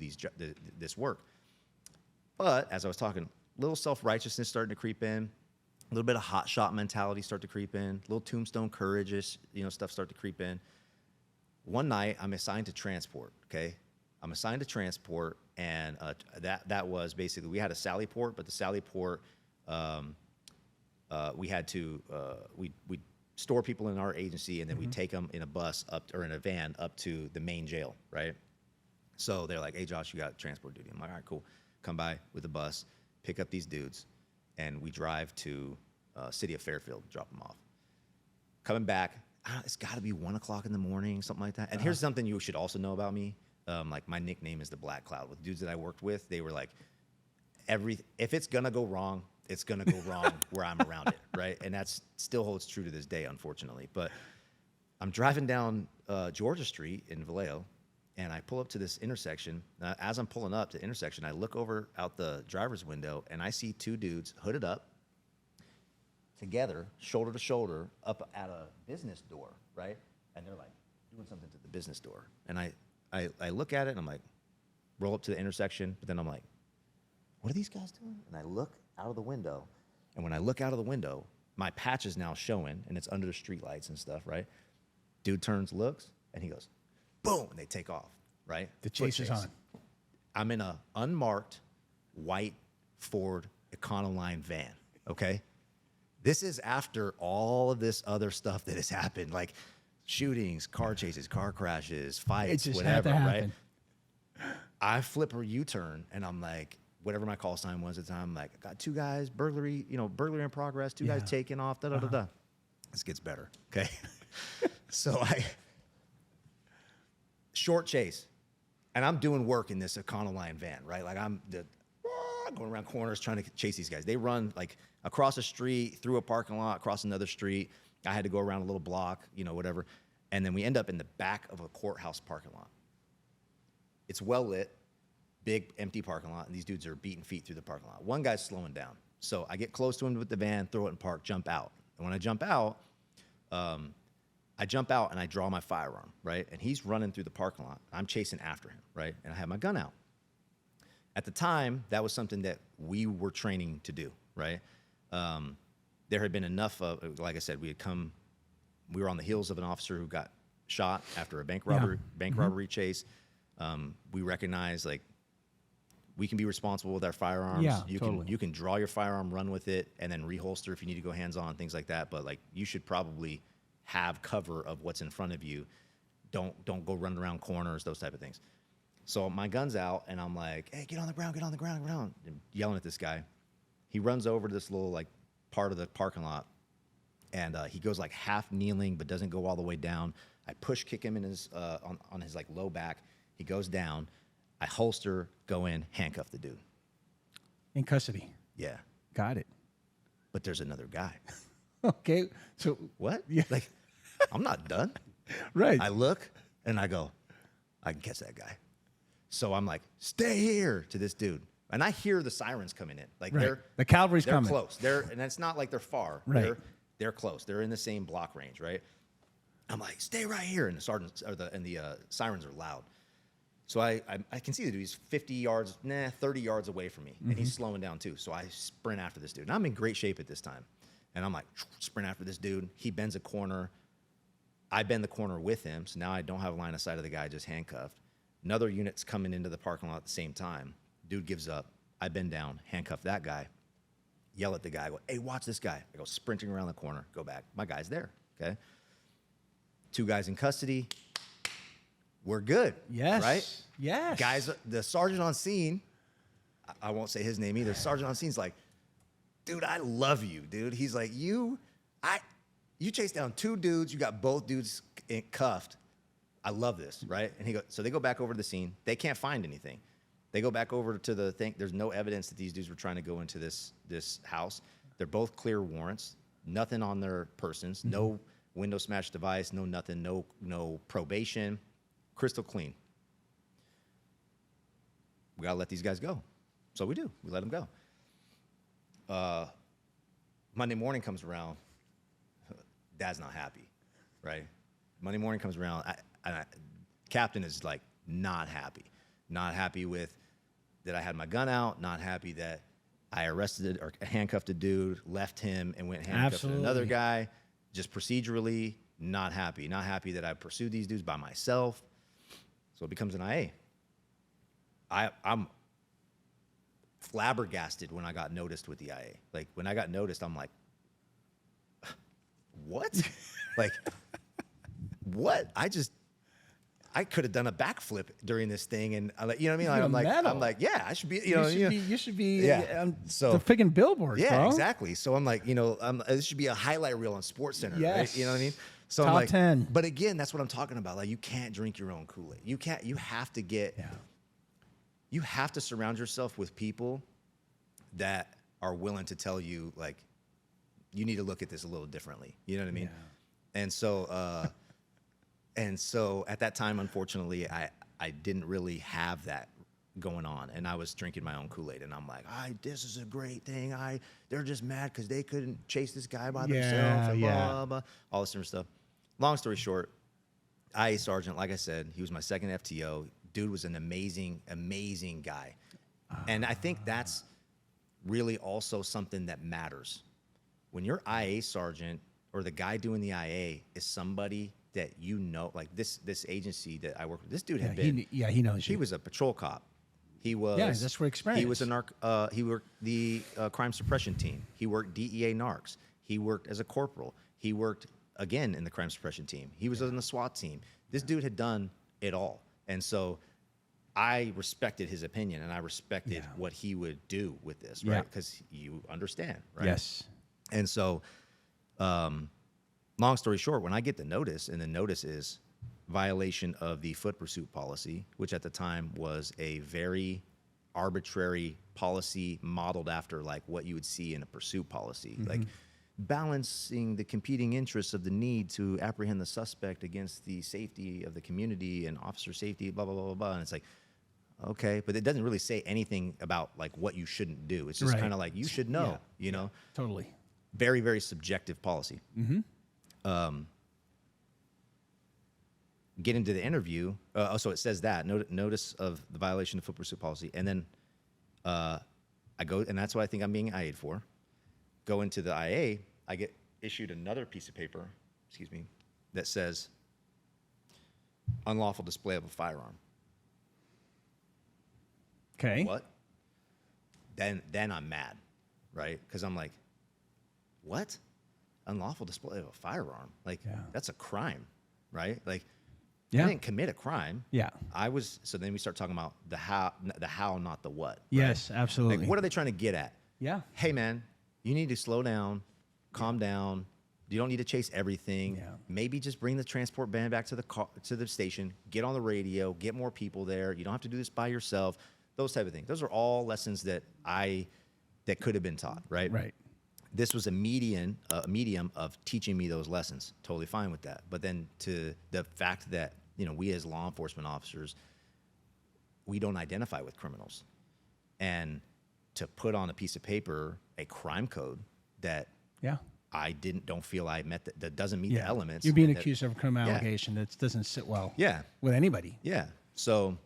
this work. But as I was talking, a little self-righteousness starting to creep in, a little bit of hot shot mentality start to creep in, a little tombstone courage-ish, stuff start to creep in. One night I'm assigned to transport. Okay. I'm assigned to transport, and that was basically, we had a Sally Port, but the Sally Port, we had to we store people in our agency, and then we take them in a bus or in a van up to the main jail, right? So they're like, "Hey, Josh, you got transport duty." I'm like, "All right, cool." Come by with the bus, pick up these dudes, and we drive to city of Fairfield, drop them off. Coming back, it's got to be 1 o'clock in the morning, something like that. And here's something you should also know about me. Like my nickname is the Black Cloud. With dudes that I worked with, they were like, if it's gonna go wrong, it's gonna go wrong where I'm around it, right? And that still holds true to this day, unfortunately. But I'm driving down Georgia Street in Vallejo, and I pull up to this intersection. As I'm pulling up to the intersection, I look over out the driver's window, and I see 2 dudes hooded up, together, shoulder to shoulder, up at a business door, right? And they're like doing something to the business door. And I look at it and I'm like, roll up to the intersection, but then I'm like, what are these guys doing? And I look out of the window, and when I look out of the window, my patch is now showing, and it's under the street lights and stuff, right? Dude turns, looks, and he goes, boom, and they take off, right? The chase is on. I'm in a unmarked white Ford Econoline van, okay? This is after all of this other stuff that has happened, like shootings, car chases, car crashes, fights, whatever, right? I flip a U-turn, and I'm like, whatever my call sign was at the time, I'm like, I got 2 guys, burglary in progress, 2 guys taking off, da-da-da-da. This gets better, okay? So short chase, and I'm doing work in this Econoline van, right? Like I'm going around corners trying to chase these guys. They run like across a street, through a parking lot, across another street. I had to go around a little block, whatever. And then we end up in the back of a courthouse parking lot. It's well lit, big empty parking lot, and these dudes are beating feet through the parking lot. One guy's slowing down. So I get close to him with the van, throw it in park, jump out. And when I jump out, and I draw my firearm, right? And he's running through the parking lot. I'm chasing after him, right? And I have my gun out. At the time, that was something that we were training to do, right? There had been enough of, like I said, we were on the heels of an officer who got shot after a bank robbery chase. We recognize, like, we can be responsible with our firearms. Yeah, You can draw your firearm, run with it, and then reholster if you need to go hands-on, things like that. But, like, you should probably have cover of what's in front of you. Don't go running around corners, those type of things. So my gun's out, and I'm like, hey, get on the ground, and yelling at this guy. He runs over to this little, like, part of the parking lot, and he goes, like, half kneeling but doesn't go all the way down. I push kick him in his on his, like, low back. He goes down. I holster, go in, handcuff the dude. In custody. Yeah. Got it. But there's another guy. Okay. So what? Yeah. Like, I'm not done. Right. I look, and I go, I can catch that guy. So I'm like, stay here to this dude. And I hear the sirens coming in. Like, right. The cavalry's they're coming. Close. And it's not like they're far. Right. They're close. They're in the same block range, right? I'm like, stay right here. And the sirens are loud. So I can see the dude. He's 30 yards away from me. And he's slowing down too. So I sprint after this dude. And I'm in great shape at this time. And I'm like, sprint after this dude. He bends a corner. I bend the corner with him. So now I don't have a line of sight of the guy just handcuffed. Another unit's coming into the parking lot at the same time. Dude gives up. I bend down, handcuff that guy, yell at the guy, I go, hey, watch this guy. I go sprinting around the corner, go back. My guy's there, okay? 2 guys in custody. We're good. Yes. Right? Yes. Guys, the sergeant on scene, I won't say his name either. Sergeant on scene's like, dude, I love you, dude. He's like, you chased down 2 dudes. You got both dudes cuffed. I love this, right? And so they go back over to the scene. They can't find anything. They go back over to the thing. There's no evidence that these dudes were trying to go into this house. They're both clear warrants. Nothing on their persons. No window smash device. No nothing. No probation. Crystal clean. We gotta let these guys go. So we do. We let them go. Monday morning comes around. Dad's not happy, right? Monday morning comes around. Captain is like not happy with that I had my gun out, not happy that I arrested or handcuffed a dude, left him, and went and handcuffed another guy. Just procedurally, not happy that I pursued these dudes by myself. So it becomes an IA. I'm flabbergasted when I got noticed with the IA. Like, when I got noticed, I'm like, what? Like, what? I could have done a backflip during this thing, and you know what I mean? I'm like, yeah, I should be. You should be. Yeah. So the freaking billboard. Yeah, bro. Exactly. So I'm like, this should be a highlight reel on SportsCenter. Yes. Right? You know what I mean? So Top I'm like, 10. But again, that's what I'm talking about. Like, you can't drink your own Kool-Aid. You can't. You have to get. Yeah. You have to surround yourself with people that are willing to tell you, like, you need to look at this a little differently. You know what I mean? Yeah. And so at that time, unfortunately, I didn't really have that going on, and I was drinking my own Kool-Aid, and I'm like, this is a great thing. They're just mad because they couldn't chase this guy by themselves, and blah, blah, all this different stuff. Long story short, IA sergeant, like I said, he was my second FTO. Dude was an amazing, amazing guy. And I think that's really also something that matters. When your IA sergeant or the guy doing the IA is somebody that you know, like this agency that I work with, this dude had been. He knows He you. was a patrol cop. He was. Yeah, that's where experience. He was he worked the crime suppression team. He worked DEA narcs. He worked as a corporal. He worked again in the crime suppression team. He was in the SWAT team. This dude had done it all, and so I respected his opinion, and I respected what he would do with this, right? Because you understand, right? Yes. And so, long story short, when I get the notice, and the notice is violation of the foot pursuit policy, which at the time was a very arbitrary policy modeled after like what you would see in a pursuit policy, like balancing the competing interests of the need to apprehend the suspect against the safety of the community and officer safety, blah, blah, blah, blah, blah. And it's like, okay, but it doesn't really say anything about like what you shouldn't do. It's just kind of like, you should know, you know? Totally. Very, very subjective policy. Get into the interview. So it says that notice of the violation of foot pursuit policy. And then I go, and that's what I think I'm being IA'd for. Go into the IA, I get issued another piece of paper, excuse me, that says unlawful display of a firearm. Okay. What? Then I'm mad, right? Because I'm like, what? Unlawful display of a firearm? Like, that's a crime, right? Like, I didn't commit a crime. Yeah. I was. So then we start talking about the how, not the what. Right? Yes, absolutely. Like, what are they trying to get at? Yeah. Hey, man, you need to slow down, calm down. You don't need to chase everything. Yeah. Maybe just bring the transport van back to the to the station. Get on the radio. Get more people there. You don't have to do this by yourself. Those type of things. Those are all lessons that could have been taught. Right. Right. This was a medium of teaching me those lessons. Totally fine with that. But then to the fact that, you know, we as law enforcement officers, we don't identify with criminals. And to put on a piece of paper a crime code that I don't feel I met, that doesn't meet the elements. You're being accused of a criminal allegation that doesn't sit well with anybody. Yeah. So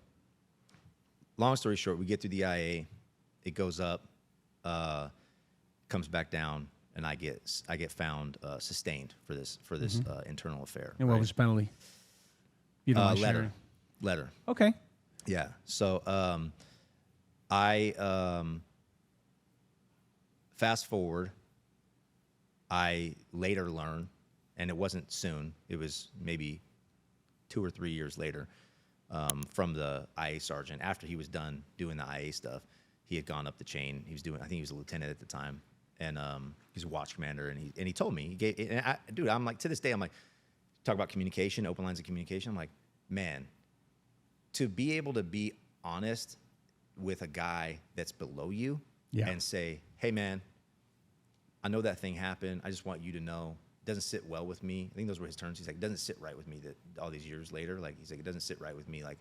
long story short, we get through the IA, it goes up, comes back down, and I get found sustained for this internal affair. And what was the penalty? You don't want to share? Letter. Okay. Yeah. So I fast forward. I later learn, and it wasn't soon. It was maybe 2 or 3 years later, from the IA sergeant. After he was done doing the IA stuff, he had gone up the chain. He was doing. I think he was a lieutenant at the time. And he's a watch commander, and he told me, dude, I'm like, to this day, I'm like, talk about communication, open lines of communication. I'm like, man, to be able to be honest with a guy that's below you and say, hey, man, I know that thing happened. I just want you to know it doesn't sit well with me. I think those were his terms. He's like, it doesn't sit right with me that all these years later, like, he's like, it doesn't sit right with me. Like,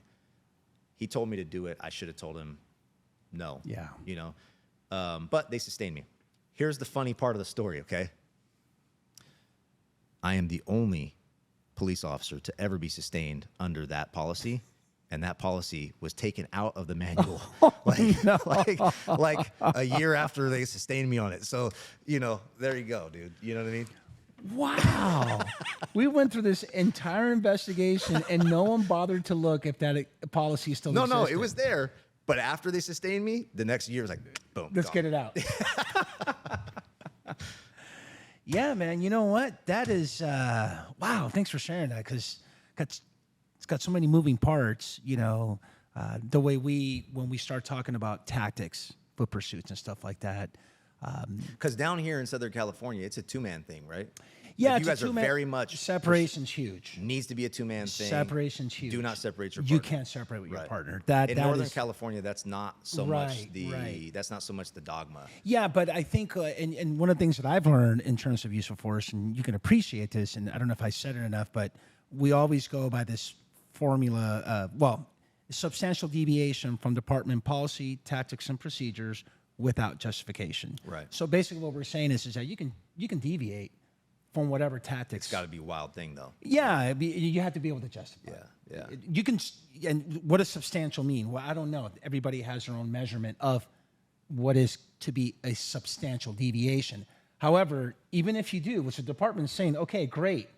he told me to do it. I should have told him no. Yeah. You know, but they sustained me. Here's the funny part of the story, okay? I am the only police officer to ever be sustained under that policy, and that policy was taken out of the manual like a year after they sustained me on it. So, you know, there you go, dude. You know what I mean? Wow. We went through this entire investigation, and no one bothered to look if that policy still existed. No, it was there. But after they sustained me, the next year was like, boom. Let's get it out. Yeah, man. You know what? That is, wow. Thanks for sharing that, because it's got so many moving parts, you know, the way when we start talking about tactics, foot pursuits and stuff like that. Because down here in Southern California, it's a two-man thing, right? Yeah, like you guys are very much separation's huge. Needs to be a two-man thing. Separation's huge. Do not separate your partner. You can't separate with your partner. In Northern California, that's not so much that's not so much the dogma. Yeah, but I think and one of the things that I've learned in terms of use of force, and you can appreciate this, and I don't know if I said it enough, but we always go by this formula. Substantial deviation from department policy, tactics, and procedures without justification. Right. So basically, what we're saying is that you can deviate from whatever tactics. It's got to be a wild thing, though. Yeah, you have to be able to justify. Yeah. You can, and what does substantial mean? Well, I don't know. Everybody has their own measurement of what is to be a substantial deviation. However, even if you do, which the department is saying, okay, great,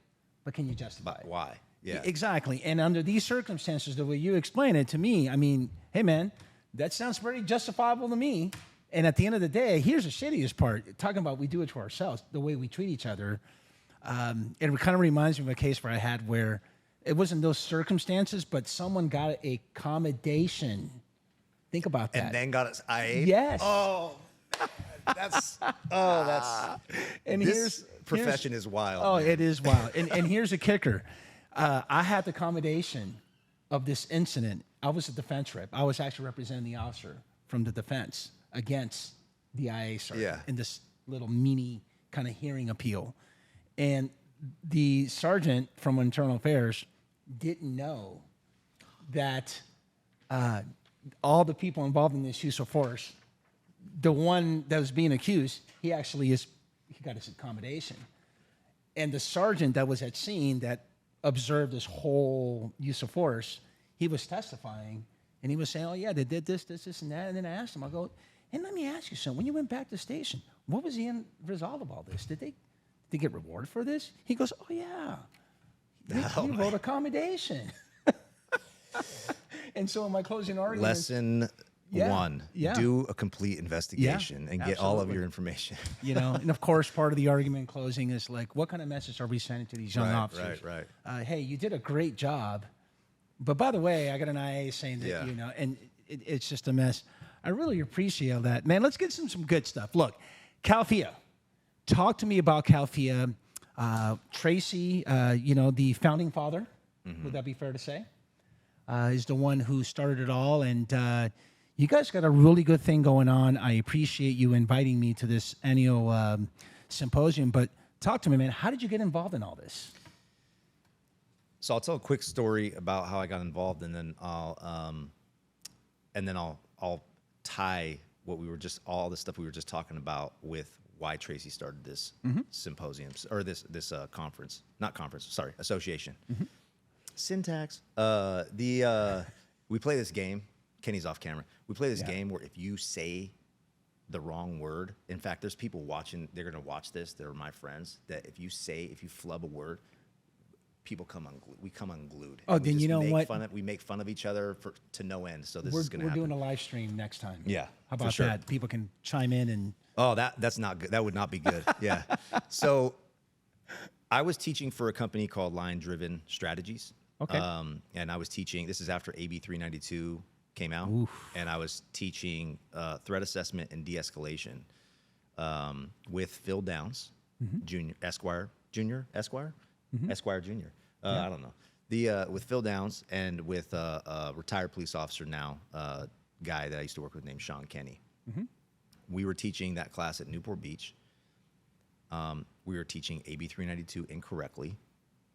but can you justify it? Why? Yeah. Exactly. And under these circumstances, the way you explain it to me, I mean, hey, man, that sounds pretty justifiable to me. And at the end of the day, here's the shittiest part. Talking about we do it to ourselves, the way we treat each other. It kind of reminds me of a case where I had where it wasn't those circumstances, but someone got a accommodation. Think about that. And then got its IA? Yes. Oh, that's and this profession is wild. Oh, man. it is wild. And here's a kicker. I had the accommodation of this incident. I was a defense rep. I was actually representing the officer from the defense against the IA sergeant in this little mini kind of hearing appeal. And the sergeant from Internal Affairs didn't know that all the people involved in this use of force, the one that was being accused, he got his accommodation. And the sergeant that was at scene that observed this whole use of force, he was testifying, and he was saying, oh, yeah, they did this, and that. And then I asked him, I go, and let me ask you something. When you went back to station, what was the end result of all this? Did they get rewarded for this? He goes, oh, yeah. He wrote accommodation. And so in my closing argument... Lesson one, do a complete investigation and get all of your information. You know, and of course, part of the argument in closing is like, what kind of message are we sending to these young officers? Right. Hey, you did a great job, but by the way, I got an IA saying that, you know, and it's just a mess. I really appreciate that. Man, let's get some good stuff. Look, CALFIA. Talk to me about CALFIA. Tracy, you know, the founding father, would that be fair to say? Is the one who started it all, and you guys got a really good thing going on. I appreciate you inviting me to this annual symposium, but talk to me, man. How did you get involved in all this? So I'll tell a quick story about how I got involved, and then I'll tie all the stuff we were just talking about with why Tracy started this symposium or this conference, association. Syntax. We play this game. Kenny's off camera. We play this game where if you say the wrong word, in fact, there's people watching, they're going to watch this. They're my friends, that if you flub a word, people come unglued. We come unglued. Oh, then you know what? We make fun of each other to no end. So this is going to happen. We're doing a live stream next time. Yeah. How about that? People can chime in and... Oh, that's not good. That would not be good. Yeah. So I was teaching for a company called Line Driven Strategies. Okay. And I was teaching, this is after AB 392 came out. And I was teaching threat assessment and de-escalation with Phil Downs, Esquire Jr. I don't know. With Phil Downs and with a retired police officer now, guy that I used to work with named Sean Kenny. We were teaching that class at Newport Beach. We were teaching AB 392 incorrectly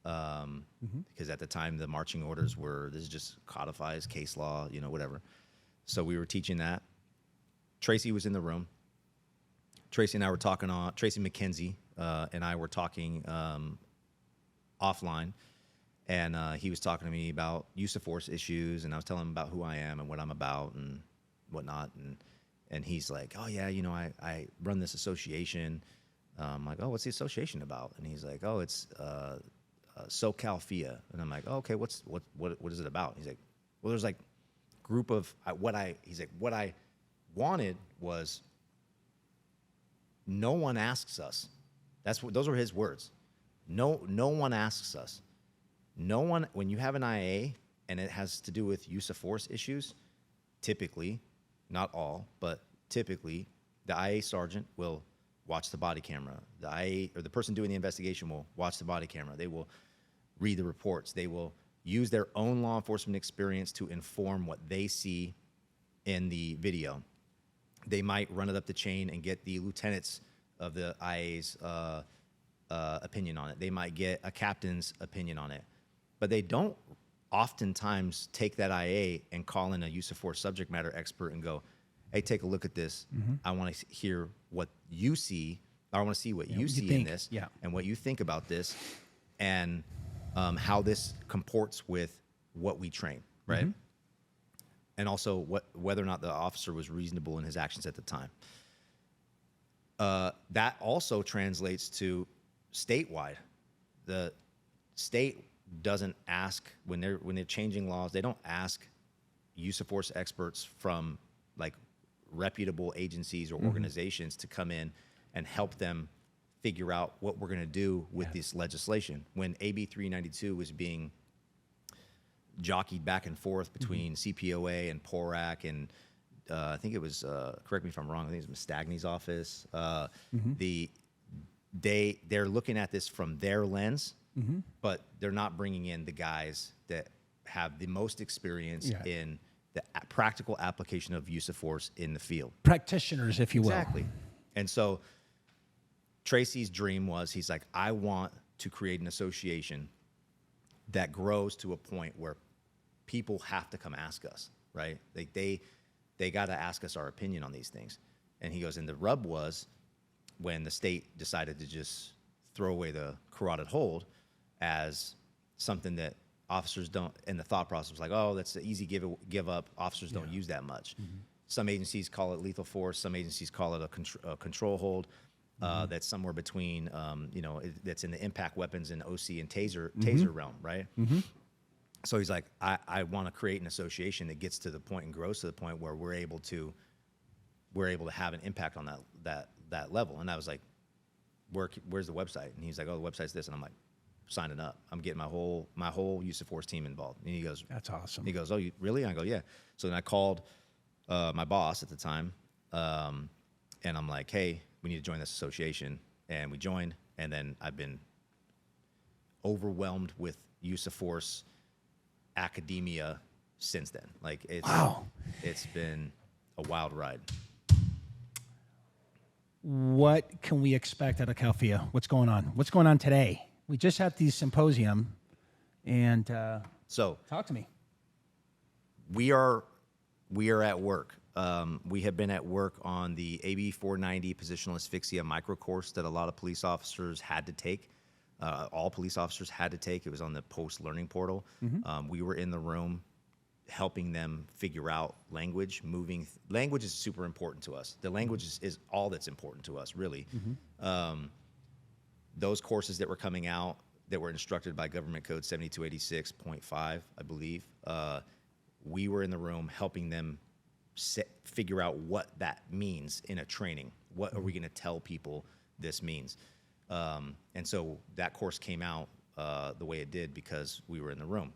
because at the time the marching orders were, this is just codifies case law, you know, whatever. So we were teaching that. Tracy was in the room. Tracy and I were talking Tracy McKenzie and I were talking offline, and he was talking to me about use of force issues, and I was telling him about who I am and what I'm about and whatnot, and he's like, oh yeah, you know, I run this association. I'm like, oh, what's the association about? And he's like, oh, it's CALFIA. And I'm like, oh, okay, what is it about? He's like, well, there's like group of what I wanted was no one asks us. Those were his words. No one asks us. No one, when you have an IA and it has to do with use of force issues, typically, not all, but typically, the IA sergeant will watch the body camera. The IA, or the person doing the investigation, will watch the body camera. They will read the reports. They will use their own law enforcement experience to inform what they see in the video. They might run it up the chain and get the lieutenants of the IA's opinion on it. They might get a captain's opinion on it. But they don't oftentimes take that IA and call in a use of force subject matter expert and go, hey, take a look at this. I want to hear what you see I want to see what you see think, in this, yeah. and what you think about this, and how this comports with what we train, right? And also whether or not the officer was reasonable in his actions at the time. That also translates to statewide. The state doesn't ask when they're changing laws. They don't ask use of force experts from like reputable agencies or organizations to come in and help them figure out what we're going to do with this legislation. When AB 392 was being jockeyed back and forth between CPOA and PORAC and I think it was, correct me if I'm wrong, I think it was Stagny's office. They're looking at this from their lens, but they're not bringing in the guys that have the most experience in the practical application of use of force in the field. Practitioners, if you will. Exactly. And so Tracy's dream was, he's like, I want to create an association that grows to a point where people have to come ask us, right? Like they got to ask us our opinion on these things. And he goes, and the rub was when the state decided to just throw away the carotid hold as something that officers don't, and the thought process was like, oh, that's an easy give up. Officers don't use that much. Some agencies call it lethal force. Some agencies call it a control hold. That's somewhere between, that's in the impact weapons and OC and taser realm, right? So he's like, I want to create an association that gets to the point and grows to the point where we're able to have an impact on that level. And I was like, where's the website? And he's like, oh, the website's this. And I'm like, signing up. I'm getting my whole use of force team involved. And he goes, that's awesome. He goes, oh, you really? And I go, yeah. So then I called my boss at the time, and I'm like, hey, we need to join this association. And we joined, and then I've been overwhelmed with use of force academia since then. Like it's been a wild ride. What can we expect out of CALFIA? What's going on? What's going on today? We just had the symposium, and so talk to me. We are at work. We have been at work on the AB 490 positional asphyxia micro course that a lot of police officers had to take. All police officers had to take. It was on the post-learning portal. We were in the room helping them figure out language. Language is super important to us. The language is all that's important to us, really. Those courses that were coming out that were instructed by Government Code 7286.5, I believe, we were in the room helping them figure out what that means in a training. What are we going to tell people this means? And so that course came out the way it did because we were in the room.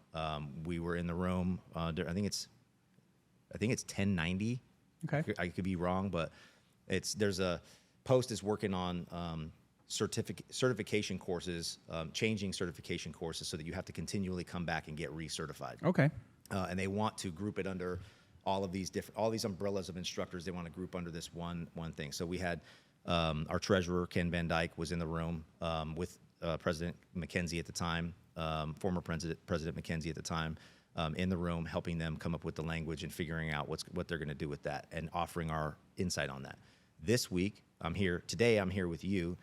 We were in the room. I think it's 1090. Okay. I could be wrong, but there's a post is working on certification courses, changing certification courses so that you have to continually come back and get recertified. Okay. And they want to group it under all these umbrellas of instructors. They want to group under this one thing. So we had our treasurer, Ken Van Dyke, was in the room with President McKenzie at the time, former President McKenzie at the time, in the room, helping them come up with the language and figuring out what they're going to do with that and offering our insight on that. This week, today I'm here with you.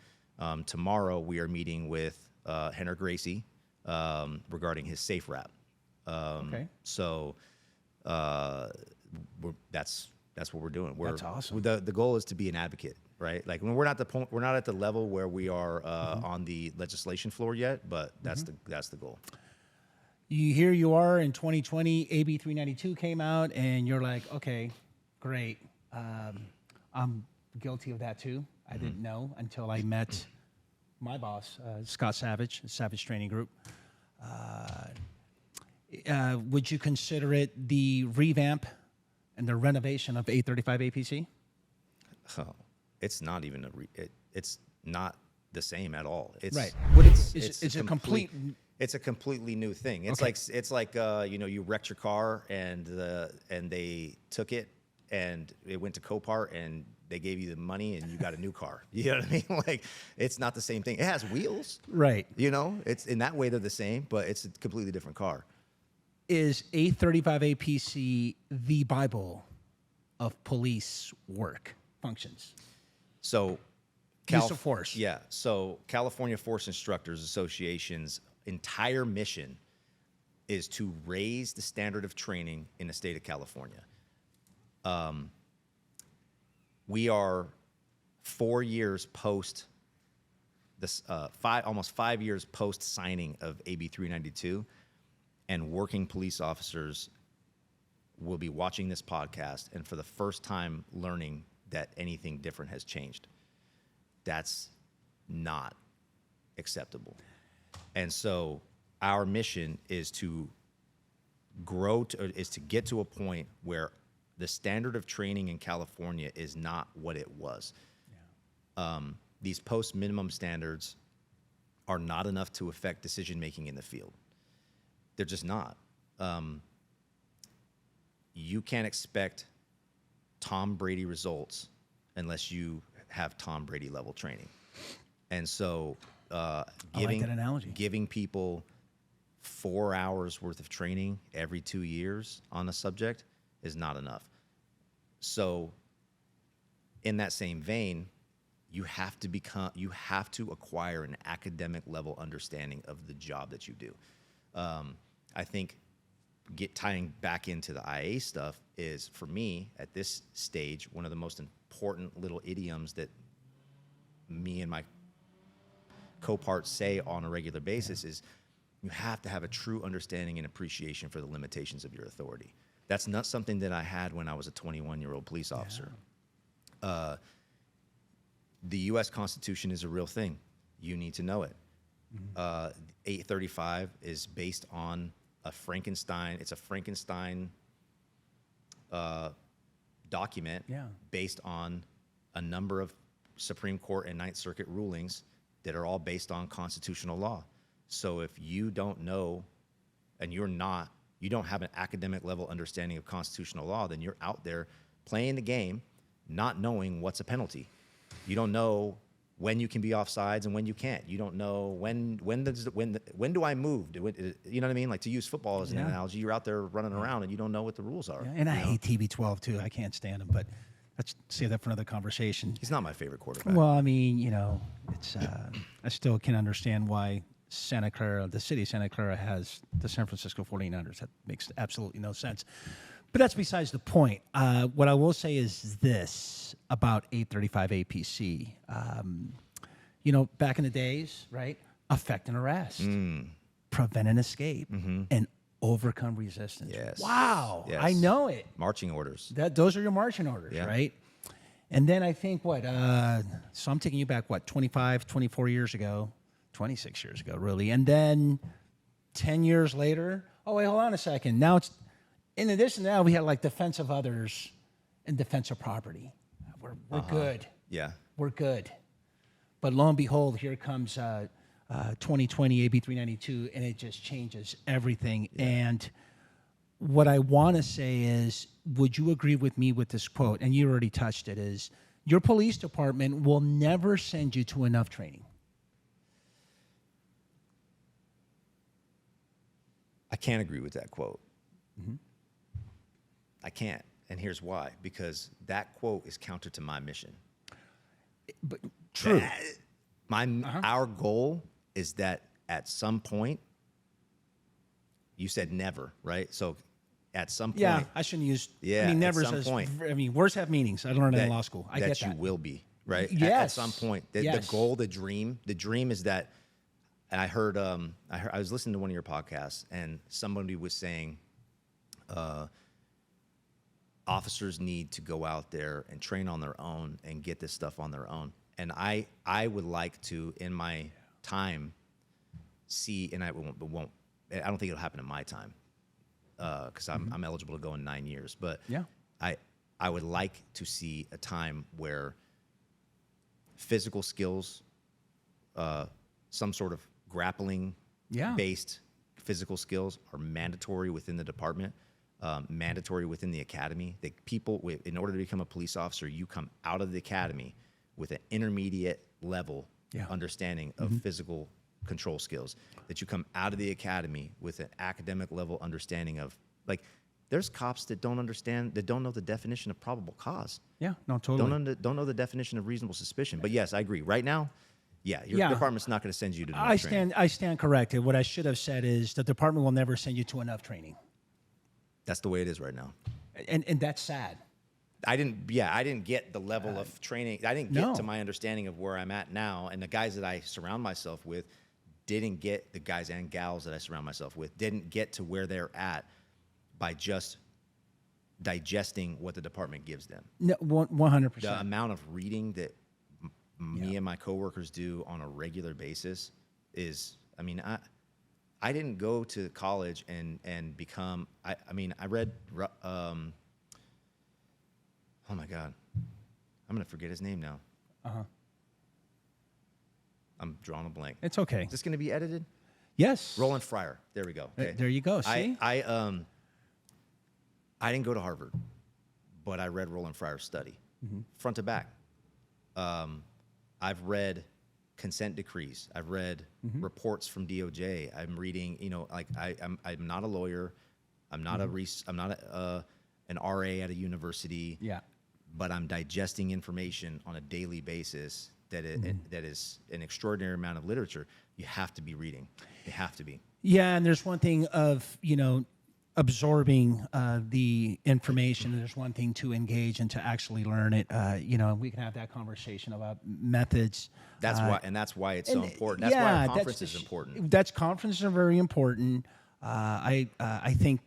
Tomorrow we are meeting with Henry Gracie regarding his safe wrap. Okay. So that's what we're doing. That's awesome. The goal is to be an advocate, right? Like when we're not at the level where we are on the legislation floor yet, but that's the goal. Here you are in 2020, AB 392 came out, and you're like, okay, great. I'm guilty of that too. I didn't know until I met my boss, Scott Savage, Savage Training Group. Would you consider it the revamp and the renovation of 835 APC? Oh, it's not even it's not the same at all. It's right. It's a completely new thing. It's like you wrecked your car and they took it and it went to Copart and they gave you the money and you got a new car. You know what I mean? Like it's not the same thing. It has wheels, right? It's in that way they're the same, but it's a completely different car. Is 835 APC the Bible of police work functions? So use of force. Yeah. So California Force Instructors Association's entire mission is to raise the standard of training in the state of California. We are 4 years post this, almost 5 years post signing of AB 392, and working police officers will be watching this podcast and for the first time learning that anything different has changed. That's not acceptable. And so our mission is to get to a point where the standard of training in California is not what it was. Yeah. These post minimum standards are not enough to affect decision making in the field. They're just not. You can't expect Tom Brady results unless you have Tom Brady level training. And so I like that analogy. Giving people 4 hours worth of training every 2 years on a subject is not enough. So in that same vein, you have to acquire an academic level understanding of the job that you do. I think tying back into the IA stuff is, for me, at this stage, one of the most important little idioms that me and my co-parts say on a regular basis is you have to have a true understanding and appreciation for the limitations of your authority. That's not something that I had when I was a 21-year-old police officer. Yeah. The U.S. Constitution is a real thing. You need to know it. 835 is based on a Frankenstein. It's a Frankenstein document based on a number of Supreme Court and Ninth Circuit rulings that are all based on constitutional law. So if you don't know, and you don't have an academic level understanding of constitutional law, then you're out there playing the game, not knowing what's a penalty. You don't know when you can be offsides and when you can't. You don't know when do I move? You know what I mean? Like, to use football as an analogy, you're out there running around and you don't know what the rules are. Yeah. And I hate TB12 too. I can't stand him, but let's save that for another conversation. He's not my favorite quarterback. Well, I mean, it's I still can understand why Santa Clara, the city of Santa Clara, has the San Francisco 49ers. That makes absolutely no sense. But that's besides the point. What I will say is this about 835 APC. Back in the days, right? Affect and arrest, prevent and escape, and overcome resistance. Yes. Wow. Yes. I know it. Marching orders. Those are your marching orders, right? And then I think so I'm taking you back, 25, 24 years ago, 26 years ago, really. And then 10 years later, oh, wait, hold on a second. Now it's, in addition to that, we had like defense of others and defense of property. We're good. Yeah. We're good. But lo and behold, here comes 2020 AB 392, and it just changes everything. Yeah. And what I want to say is, would you agree with me with this quote? And you already touched it, is your police department will never send you to enough training. I can't agree with that quote. I can't. And here's why. Because that quote is counter to my mission. But true. Our goal is that at some point, you said never, right? So at some point. Yeah, I shouldn't use. Yeah, I mean, never at some says. point, I mean, words have meanings. I learned it in law school. I get that. You will be, right? Yes. At some point. The goal, the dream is that. And I heard, I was listening to one of your podcasts, and somebody was saying, officers need to go out there and train on their own and get this stuff on their own. And I would like to, in my time, see, and I don't think it'll happen in my time, because I'm eligible to go in 9 years. But I would like to see a time where physical skills, some sort of grappling-based physical skills are mandatory within the department, mandatory within the academy. That people, in order to become a police officer, you come out of the academy with an intermediate level understanding of physical control skills. That you come out of the academy with an academic level understanding of, like, There's cops that don't understand, that don't know the definition of probable cause. Yeah, no, totally. Don't know the definition of reasonable suspicion. But yes, I agree. Right now, your department's not going to send you to enough training. I stand corrected. What I should have said is the department will never send you to enough training. That's the way it is right now. And that's sad. I didn't get the level of training. I didn't get to my understanding of where I'm at now. And the guys that I surround myself with didn't get, the guys and gals that I surround myself with didn't get to where they're at by just digesting what the department gives them. No, 100%. The amount of reading that me and my coworkers do on a regular basis is, I mean, I didn't go to college and become, I read, oh my God, I'm going to forget his name now. I'm drawing a blank. It's okay. Is this going to be edited? Yes. Roland Fryer. There we go. Okay. There you go. See? I didn't go to Harvard, but I read Roland Fryer's study, front to back. I've read consent decrees. I've read reports from DOJ. I'm reading, I'm not a lawyer. I'm not an RA at a university. Yeah. But I'm digesting information on a daily basis that is an extraordinary amount of literature. You have to be reading. You have to be. Yeah, and there's one thing of, absorbing the information, and there's one thing to engage and to actually learn it. We can have that conversation about methods. That's why it's so important. That's why our conference is important. Conferences are very important. I think,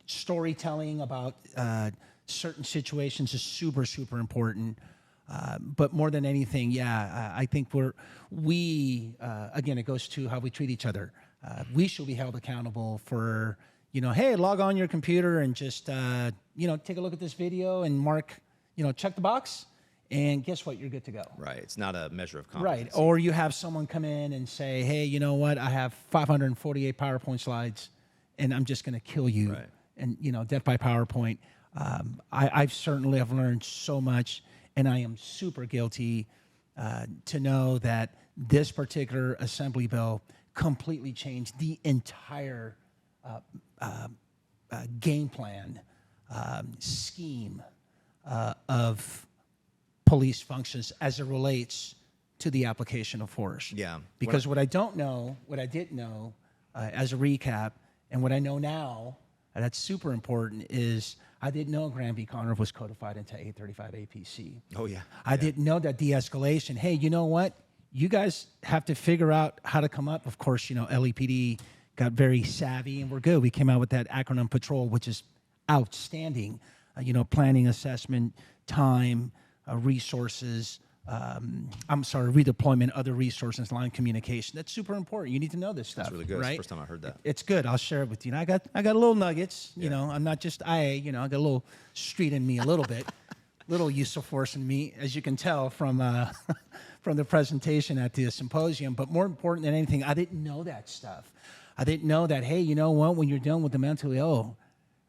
storytelling about certain situations is super, super important. But more than anything, I think again, it goes to how we treat each other. We should be held accountable for, hey, log on your computer and just, take a look at this video and mark, check the box, and guess what? You're good to go. Right. It's not a measure of competency. Right. Or you have someone come in and say, hey, you know what? I have 548 PowerPoint slides, and I'm just going to kill you. Right. And, death by PowerPoint. I've certainly have learned so much, and I am super guilty to know that this particular assembly bill completely changed the entire game plan, scheme of police functions as it relates to the application of force. Yeah. Because what I didn't know, as a recap, and what I know now, and that's super important, is I didn't know Graham v. Conner was codified into 835 APC. Oh, yeah. I didn't know that de-escalation. Hey, you know what? You guys have to figure out how to come up. Of course, LAPD got very savvy, and we're good. We came out with that acronym PATROL, which is outstanding. Planning, assessment, time, resources. Redeployment, other resources, line communication. That's super important. You need to know this stuff. That's really good. Right? It's the first time I heard that. It's good. I'll share it with you. And I got little nuggets. I'm not just IA. I got a little street in me a little bit, little use of force in me, as you can tell from from the presentation at the symposium. But more important than anything, I didn't know that stuff. I didn't know that. Hey, you know what? When you're dealing with the mentally ill,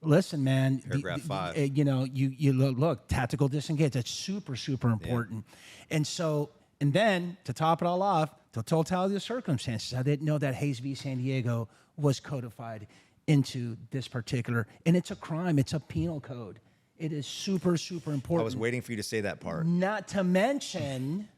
listen, man. Paragraph 5. You look, tactical disengage. That's super, super important. Yeah. And then to top it all off, the totality of circumstances. I didn't know that Hayes v. San Diego was codified into this particular, and it's a crime. It's a penal code. It is super, super important. I was waiting for you to say that part. Not to mention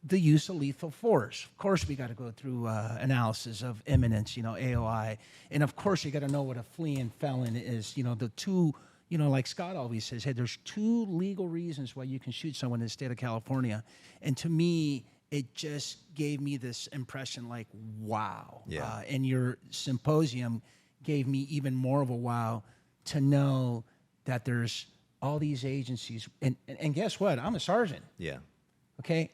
the use of lethal force. Of course, we got to go through analysis of imminence, AOI. And of course, you got to know what a fleeing felon is. The two, like Scott always says, hey, there's two legal reasons why you can shoot someone in the state of California. And to me, it just gave me this impression like, wow. Yeah. And your symposium gave me even more of a wow to know that there's all these agencies. And guess what? I'm a sergeant. Yeah. Okay.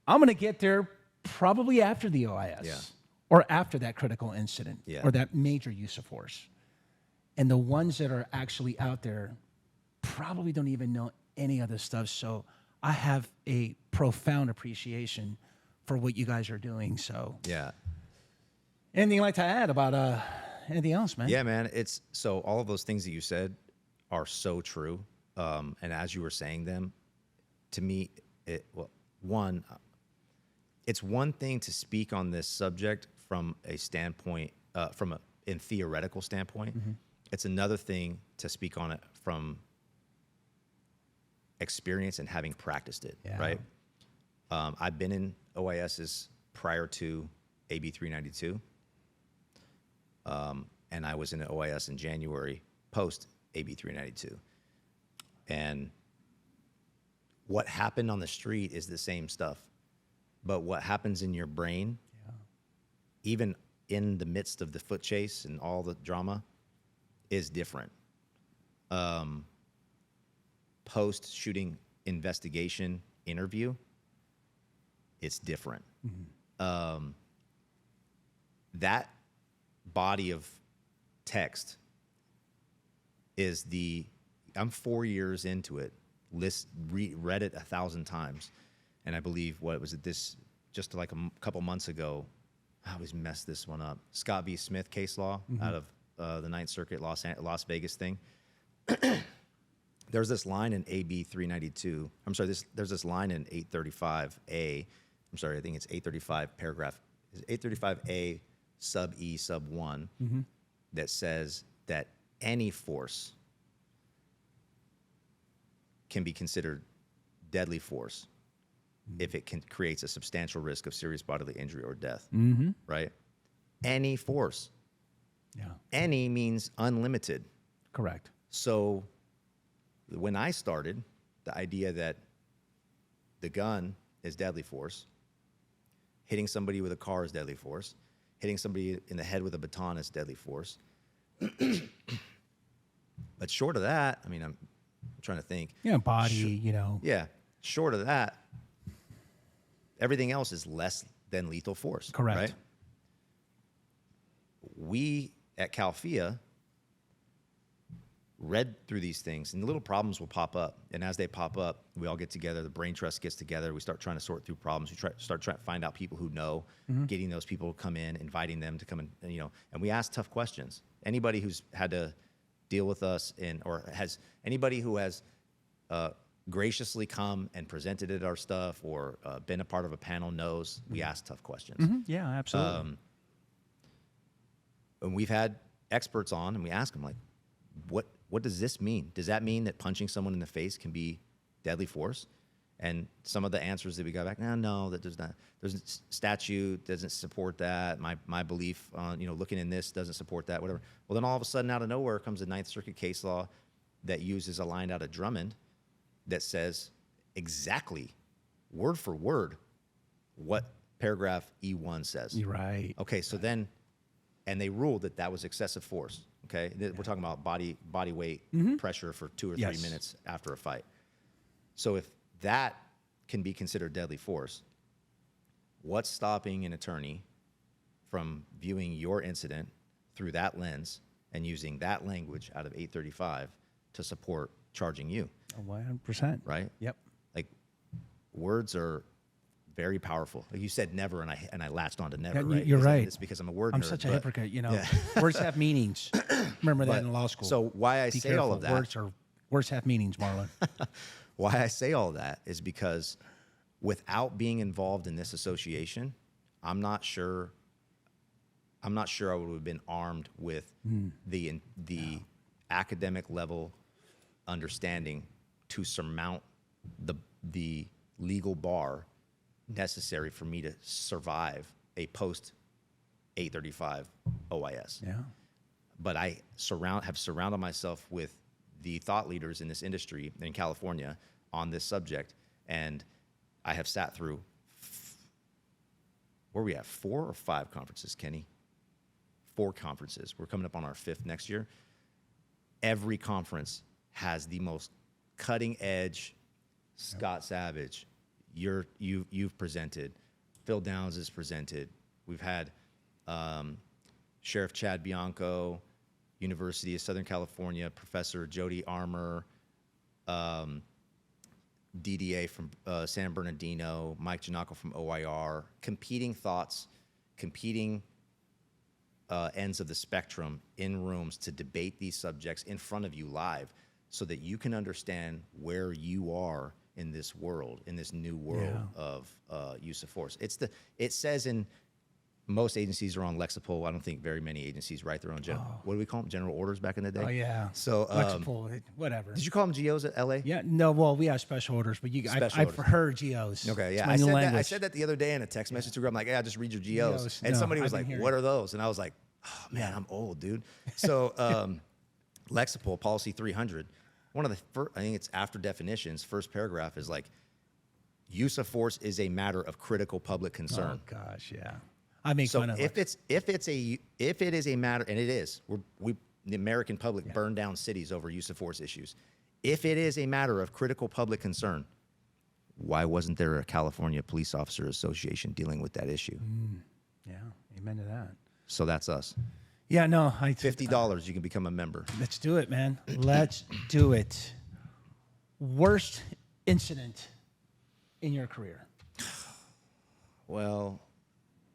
I'm going to get there probably after the OIS or after that critical incident or that major use of force. And the ones that are actually out there probably don't even know any of this stuff. So I have a profound appreciation for what you guys are doing. So yeah. Anything you'd like to add about anything else, man? Yeah, man. So all of those things that you said are so true. And as you were saying them, to me, it's one thing to speak on this subject from a standpoint, from in theoretical standpoint. It's another thing to speak on it from experience and having practiced it, right? I've been in OISs prior to AB 392, and I was in an OIS in January post AB 392. And what happened on the street is the same stuff, but what happens in your brain, even in the midst of the foot chase and all the drama, is different. Post-shooting investigation interview, it's different. That body of text is I'm 4 years into it, read it 1,000 times, and I believe, what was it, this, just like a couple months ago, I always mess this one up, Scott v. Smith case law out of the Ninth Circuit Las Vegas thing. There's this line in AB 392. I'm sorry, there's this line in 835A. I'm sorry, I think it's 835 paragraph, 835A sub E sub 1 that says that any force can be considered deadly force if it creates a substantial risk of serious bodily injury or death, right? Any force. Any means unlimited. Correct. So when I started, the idea that the gun is deadly force, hitting somebody with a car is deadly force, hitting somebody in the head with a baton is deadly force. But short of that, I mean, I'm trying to think. Body, Yeah, short of that, everything else is less than lethal force. Correct. Right? We at CALFIA read through these things, and little problems will pop up. And as they pop up, we all get together. The brain trust gets together. We start trying to sort through problems. We start trying to find out people who know, getting those people to come in, inviting them to come in, and we ask tough questions. Anybody who's had to deal with us or has anybody who has graciously come and presented at our stuff or been a part of a panel knows we ask tough questions. Yeah, absolutely. And we've had experts on, and we ask them, like, what does this mean? Does that mean that punching someone in the face can be deadly force? And some of the answers that we got back, no, that does not. There's a statute doesn't support that. My belief on looking in this doesn't support that. Whatever. Well, then all of a sudden, out of nowhere, comes a Ninth Circuit case law that uses a line out of Drummond that says exactly, word for word, what paragraph E1 says. You're right. Okay, so then, and they ruled that was excessive force. Okay, we're talking about body weight pressure for 2 or 3 minutes after a fight. So if that can be considered deadly force, what's stopping an attorney from viewing your incident through that lens and using that language out of 835 to support charging you? 100%. Right? Yep. Like, words are very powerful. Like you said, never, and I latched on to never. Yeah, right? you're right. It's because I'm a word I'm nerd, such a but- hypocrite. Words have meanings. Remember that in law school. So why I Be say all careful. of that, Words have meanings, Marlon. why I say all that is because without being involved in this association, I'm not sure I would have been armed with the academic level understanding to surmount the legal bar necessary for me to survive a post 835 OIS. Yeah. But I have surrounded myself with the thought leaders in this industry in California on this subject, and I have sat through where we have 4 or 5 conferences, Kenny. 4 conferences. We're coming up on our 5th next year. Every conference has the most cutting edge. Scott Savage, you've presented. Phil Downs has presented. We've had Sheriff Chad Bianco, University of Southern California, Professor Jody Armour, DDA from San Bernardino, Mike Giannacco from OIR, competing thoughts, competing ends of the spectrum in rooms to debate these subjects in front of you live so that you can understand where you are in this world, in this new world of use of force. It says in most agencies are on Lexapol. I don't think very many agencies write their own what do we call them? General orders back in the day. Oh yeah. So Lexapol, whatever. did you call them GOs at LA? Yeah. No. Well, we have special orders, but I've heard GOs. Okay. It's Yeah. my I new said language. that. I said that the other day in a text message to her. I'm like, yeah, just read your GOs. GOs. And No, somebody was I've like, been what are those? And I was like, oh man, I'm old, dude. So Lexapol policy 300. One of the first, I think it's after definitions. First paragraph is like, use of force is a matter of critical public concern. Oh gosh, yeah. I make So fun of if it is a matter, and it is, the American public burned down cities over use of force issues. If it is a matter of critical public concern, why wasn't there a California Police Officer Association dealing with that issue? Yeah, amen to that. So that's us. Yeah, no, $50, you can become a member. let's do it, man. Let's do it. Worst incident in your career? Well,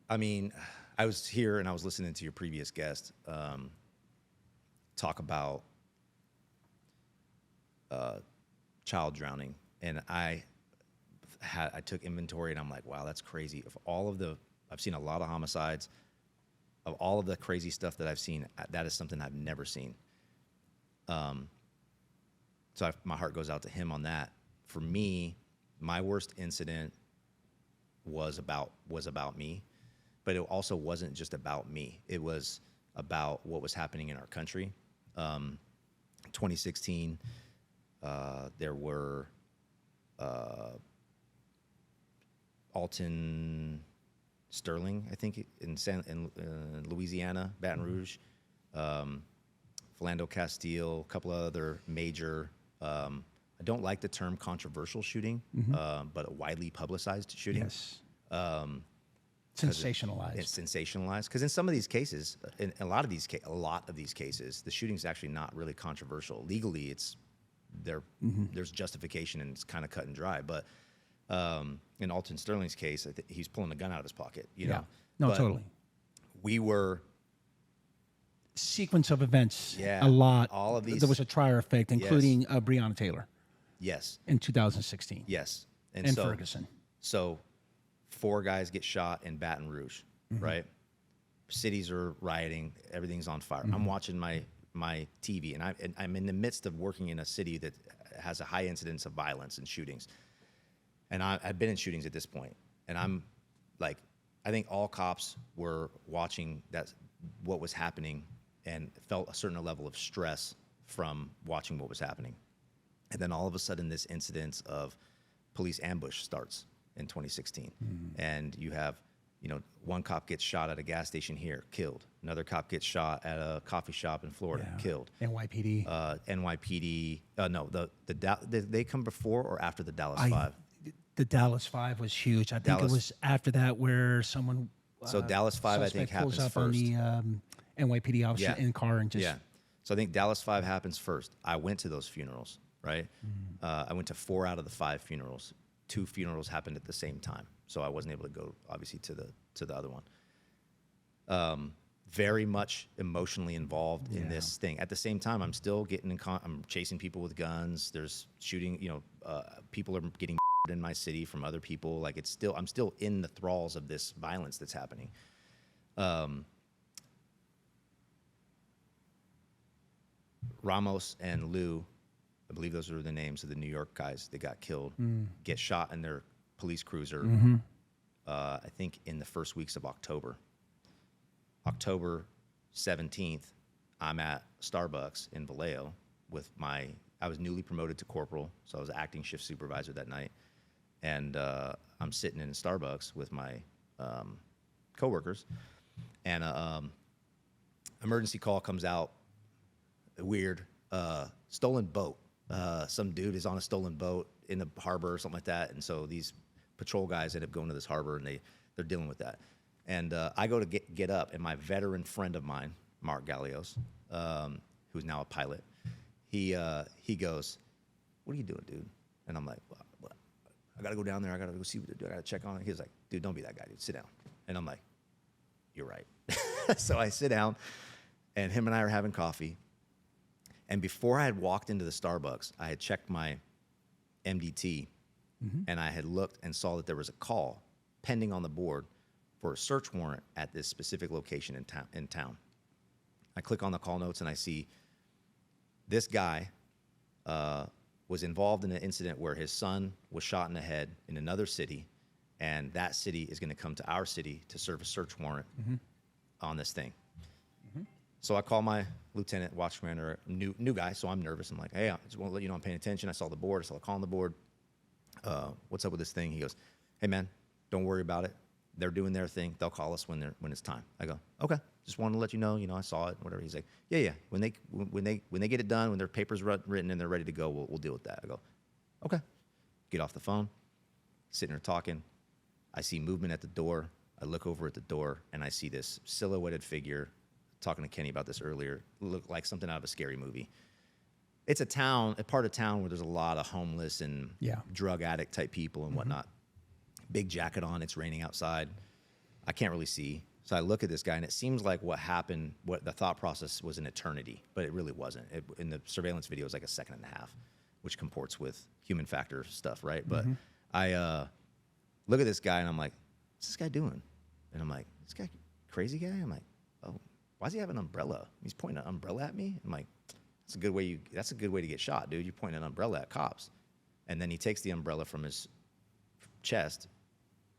I mean, I was here and I was listening to your previous guest talk about child drowning, and I took inventory, and I'm like, wow, that's crazy. I've seen a lot of homicides. Of all of the crazy stuff that I've seen, that is something I've never seen. So my heart goes out to him on that. For me, my worst incident was about me, but it also wasn't just about me. It was about what was happening in our country. 2016, there were Alton Sterling, I think, in Louisiana, Baton Rouge, Philando Castile, a couple of other major. I don't like the term controversial shooting, but a widely publicized shooting. Yes. Sensationalized. It's sensationalized because in some of these cases, in a lot of these cases, the shooting is actually not really controversial. Legally, there's justification and it's kind of cut and dry. But in Alton Sterling's case, he's pulling a gun out of his pocket. You know? No, But totally. We were. Sequence of events. Yeah, A lot. all of these- There was a trier effect, including Breonna Taylor Yes. in 2016. Yes. And Ferguson. So 4 guys get shot in Baton Rouge, right? Cities are rioting. Everything's on fire. I'm watching my TV, and I'm in the midst of working in a city that has a high incidence of violence and shootings. And I've been in shootings at this point, and I'm like, I think all cops were watching what was happening and felt a certain level of stress from watching what was happening. And then all of a sudden, this incident of police ambush starts in 2016. And you have, one cop gets shot at a gas station here, killed. Another cop gets shot at a coffee shop in Florida, killed. NYPD. NYPD. No, they come before or after the Dallas 5? The Dallas 5 was huge. I think it was after that where someone. So Dallas 5, I think, suspect pulls happens up first. on the NYPD officer in car and just. Yeah. So I think Dallas 5 happens first. I went to those funerals, right? I went to 4 out of the 5 funerals. 2 funerals happened at the same time, so I wasn't able to go, obviously, to the other one. Very much emotionally involved in this thing. At the same time, I'm still getting I'm chasing people with guns. There's shooting. People are getting in my city from other people. Like I'm still in the thralls of this violence that's happening. Ramos and Lou, I believe those are the names of the New York guys that got killed, get shot in their police cruiser, I think in the first weeks of October. October 17th, I'm at Starbucks in Vallejo with I was newly promoted to corporal, so I was acting shift supervisor that night. And I'm sitting in Starbucks with my coworkers, and emergency call comes out. Weird, stolen boat. Some dude is on a stolen boat in the harbor or something like that, and so these patrol guys end up going to this harbor, and they're dealing with that. And I go to get up, and my veteran friend of mine, Mark Gallios, who's now a pilot, he goes, "What are you doing, dude?" And I'm like, well, I got to go down there. I got to go see what they do. I got to check on it. He's like, "Dude, don't be that guy, dude. Sit down." And I'm like, "You're right." So I sit down, and him and I are having coffee. And before I had walked into the Starbucks, I had checked my MDT, and I had looked and saw that there was a call pending on the board for a search warrant at this specific location in town. I click on the call notes and I see this guy was involved in an incident where his son was shot in the head in another city, and that city is going to come to our city to serve a search warrant on this thing. So I call my lieutenant, watch commander, new guy, so I'm nervous. I'm like, hey, I just want to let you know I'm paying attention. I saw the board. I saw the call on the board. What's up with this thing? He goes, hey, man, don't worry about it. They're doing their thing. They'll call us when it's time. I go, okay. Just wanted to let you know, I saw it, whatever. He's like, yeah. When they get it done, when their paper's written and they're ready to go, we'll deal with that. I go, okay. Get off the phone, sitting there talking. I see movement at the door. I look over at the door and I see this silhouetted figure. Talking to Kenny about this earlier, looked like something out of a scary movie. It's a part of town where there's a lot of homeless and drug addict type people and whatnot. Big jacket on, it's raining outside. I can't really see. So I look at this guy, and it seems like what happened, what the thought process was an eternity, but it really wasn't. In the surveillance video, it was like a second and a half, which comports with human factor stuff, right? But I look at this guy, and I'm like, what's this guy doing? And I'm like, this guy crazy guy? I'm like, oh, why does he have an umbrella? He's pointing an umbrella at me. I'm like, that's a good way to get shot, dude. You're pointing an umbrella at cops. And then he takes the umbrella from his chest,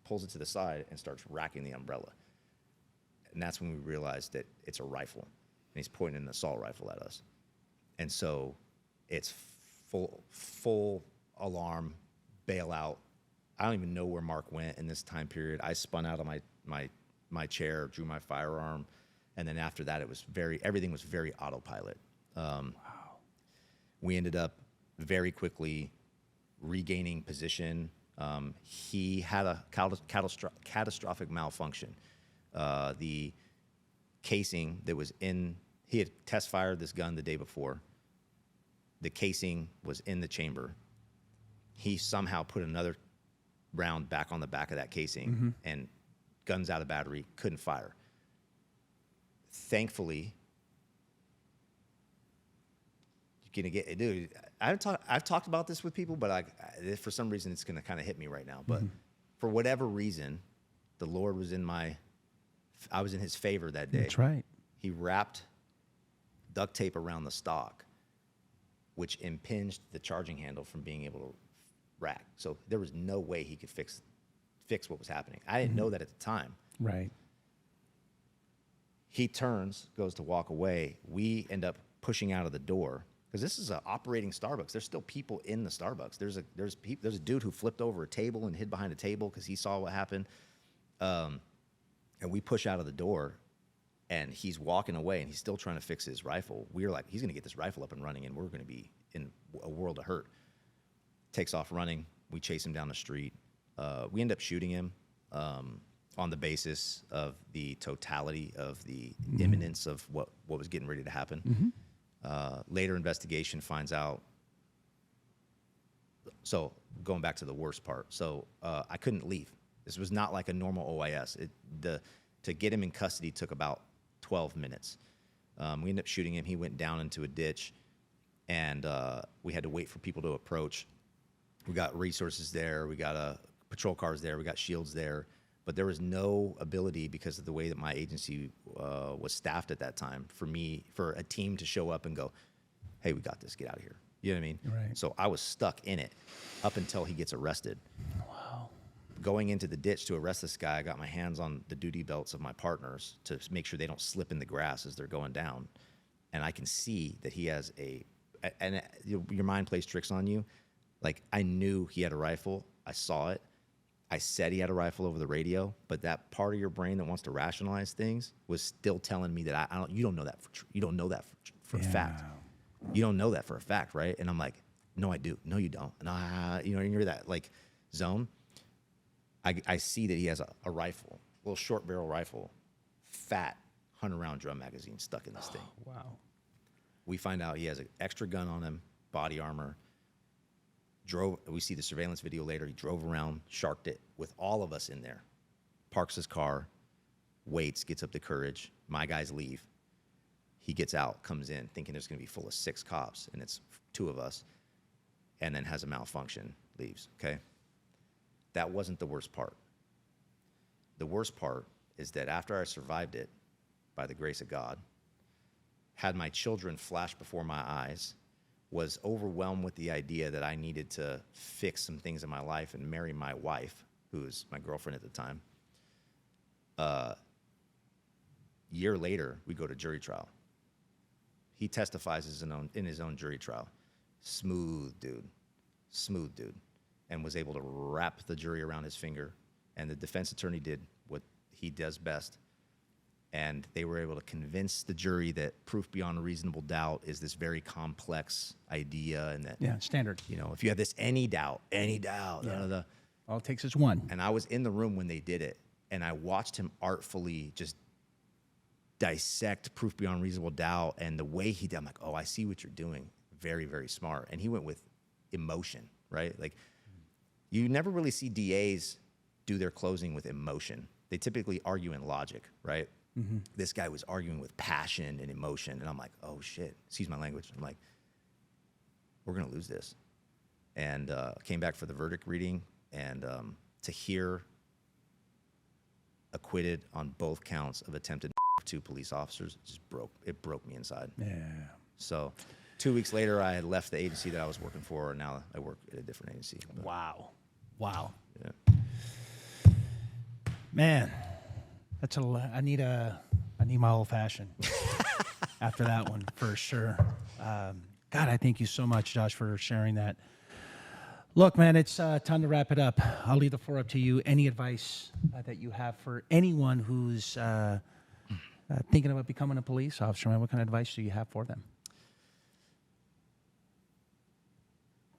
pulls it to the side, and starts racking the umbrella. And that's when we realized that it's a rifle, and he's pointing an assault rifle at us. And so it's full alarm, bailout. I don't even know where Mark went in this time period. I spun out of my chair, drew my firearm, and then after that, everything was very autopilot. We ended up very quickly regaining position. He had a catastrophic malfunction. The casing that was he had test fired this gun the day before. The casing was in the chamber. He somehow put another round back on the back of that casing, and guns out of battery, couldn't fire. Thankfully, you're gonna get, dude. I've talked about this with people, but for some reason it's gonna kind of hit me right now. But for whatever reason, the Lord was I was in His favor that day. That's right. He wrapped duct tape around the stock, which impinged the charging handle from being able to rack. So there was no way he could fix what was happening. I didn't know that at the time. Right. He turns, goes to walk away. We end up pushing out of the door because this is an operating Starbucks. There's still people in the Starbucks. There's a dude who flipped over a table and hid behind a table because he saw what happened. And we push out of the door, and he's walking away, and he's still trying to fix his rifle. We're like, he's going to get this rifle up and running, and we're going to be in a world of hurt. Takes off running. We chase him down the street. We end up shooting him on the basis of the totality of the imminence of what was getting ready to happen. Later investigation finds out. So going back to the worst part. So I couldn't leave. This was not like a normal OIS. To get him in custody took about 12 minutes. We ended up shooting him. He went down into a ditch, and we had to wait for people to approach. We got resources there. We got patrol cars there. We got shields there. But there was no ability, because of the way that my agency was staffed at that time, for a team to show up and go, hey, we got this. Get out of here. You know what I mean? Right. So I was stuck in it up until he gets arrested. Wow. Going into the ditch to arrest this guy, I got my hands on the duty belts of my partners to make sure they don't slip in the grass as they're going down. And I can see that he has and your mind plays tricks on you. Like, I knew he had a rifle. I saw it. I said he had a rifle over the radio, but that part of your brain that wants to rationalize things was still telling me that you don't know that for a fact. You don't know that for a fact, right? And I'm like, no, I do. No, you don't. And you're that like zone. I see that he has a rifle, a little short barrel rifle, fat 100-round drum magazine stuck in this thing. Wow. We find out he has an extra gun on him, body armor. We see the surveillance video later. He drove around, sharked it with all of us in there, parks his car, waits, gets up the courage. My guys leave. He gets out, comes in, thinking there's going to be full of 6 cops, and it's 2 of us, and then has a malfunction, leaves, okay? That wasn't the worst part. the worst part is that after I survived it, by the grace of God, had my children flash before my eyes, was overwhelmed with the idea that I needed to fix some things in my life and marry my wife, who was my girlfriend at the time. Year later, we go to jury trial. He testifies in his own jury trial. Smooth dude, and was able to wrap the jury around his finger. And the defense attorney did what he does best. And they were able to convince the jury that proof beyond a reasonable doubt is this very complex idea, and that standard. If you have this any doubt, All it takes is one. And I was in the room when they did it, and I watched him artfully just dissect proof beyond reasonable doubt, and the way he did, I'm like, oh, I see what you're doing. Very, very smart. And he went with emotion, right? Like, you never really see DAs do their closing with emotion. They typically argue in logic, right? Mm-hmm. This guy was arguing with passion and emotion, and I'm like, oh shit, excuse my language. I'm like, we're gonna lose this. And came back for the verdict reading, and to hear acquitted on both counts of attempted two police officers broke me inside. Yeah. So 2 weeks later, I had left the agency that I was working for, and now I work at a different agency. But, Wow. yeah. Man, that's I need my old fashioned after that one for sure. God, I thank you so much, Josh, for sharing that. Look, man, it's time to wrap it up. I'll leave the floor up to you. Any advice that you have for anyone who's thinking about becoming a police officer, man? What kind of advice do you have for them?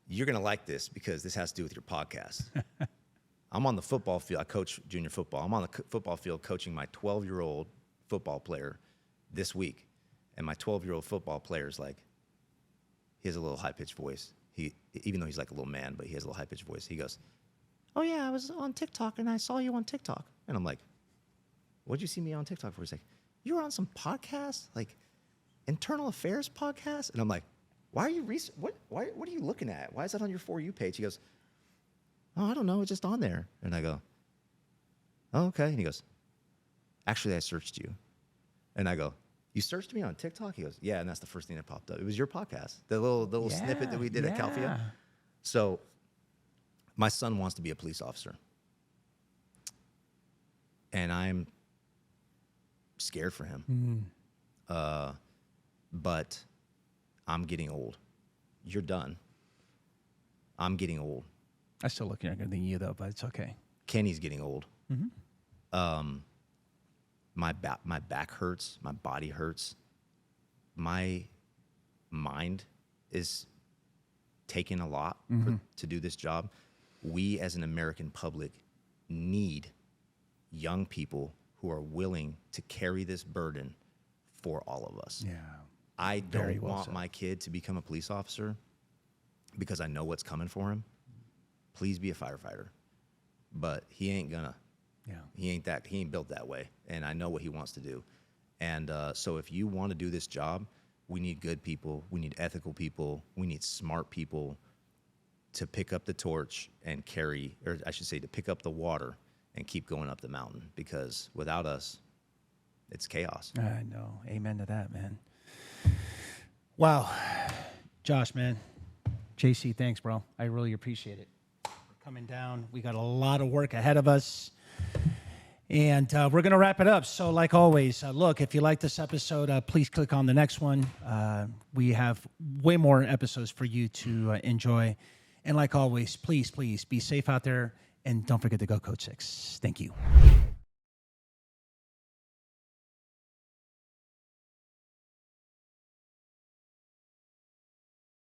You're going to like this because this has to do with your podcast. I'm on the football field. I coach junior football. I'm on the football field coaching my 12-year-old football player this week. And my 12-year-old football player is like, he has a little high-pitched voice. Even though he's like a little man, but he has a little high-pitched voice. He goes, oh, yeah, I was on TikTok, and I saw you on TikTok. And I'm like, what'd you see me on TikTok for? He's like, you were on some podcast, like internal affairs podcast? And I'm like, why are you what are you looking at? Why is that on your For You page? He goes, oh, I don't know. It's just on there. And I go, oh, okay. And he goes, actually, I searched you. And I go, you searched me on TikTok? He goes, yeah, and that's the first thing that popped up. It was your podcast, the little snippet that we did at CALFIA. So my son wants to be a police officer. And I'm scared for him. But I'm getting old. You're done. I'm getting old. I still look younger than you, though, but it's okay. Kenny's getting old. Mm-hmm. My back hurts. My body hurts. My mind is taking a lot to do this job. We, as an American public, need young people who are willing to carry this burden for all of us. Yeah. I don't want my kid to become a police officer because I know what's coming for him. Please be a firefighter. But he ain't gonna. Yeah. He ain't built that way. And I know what he wants to do. And so if you want to do this job, we need good people. We need ethical people. We need smart people to pick up the torch and carry, or I should say, to pick up the water and keep going up the mountain, because without us, it's chaos. I know. Amen to that, man. Wow. Josh, man. JC, thanks, bro. I really appreciate it. We're coming down. We got a lot of work ahead of us. And we're going to wrap it up. So like always, look, if you like this episode, please click on the next one. We have way more episodes for you to enjoy. And like always, please be safe out there. And don't forget to go Code 6. Thank you.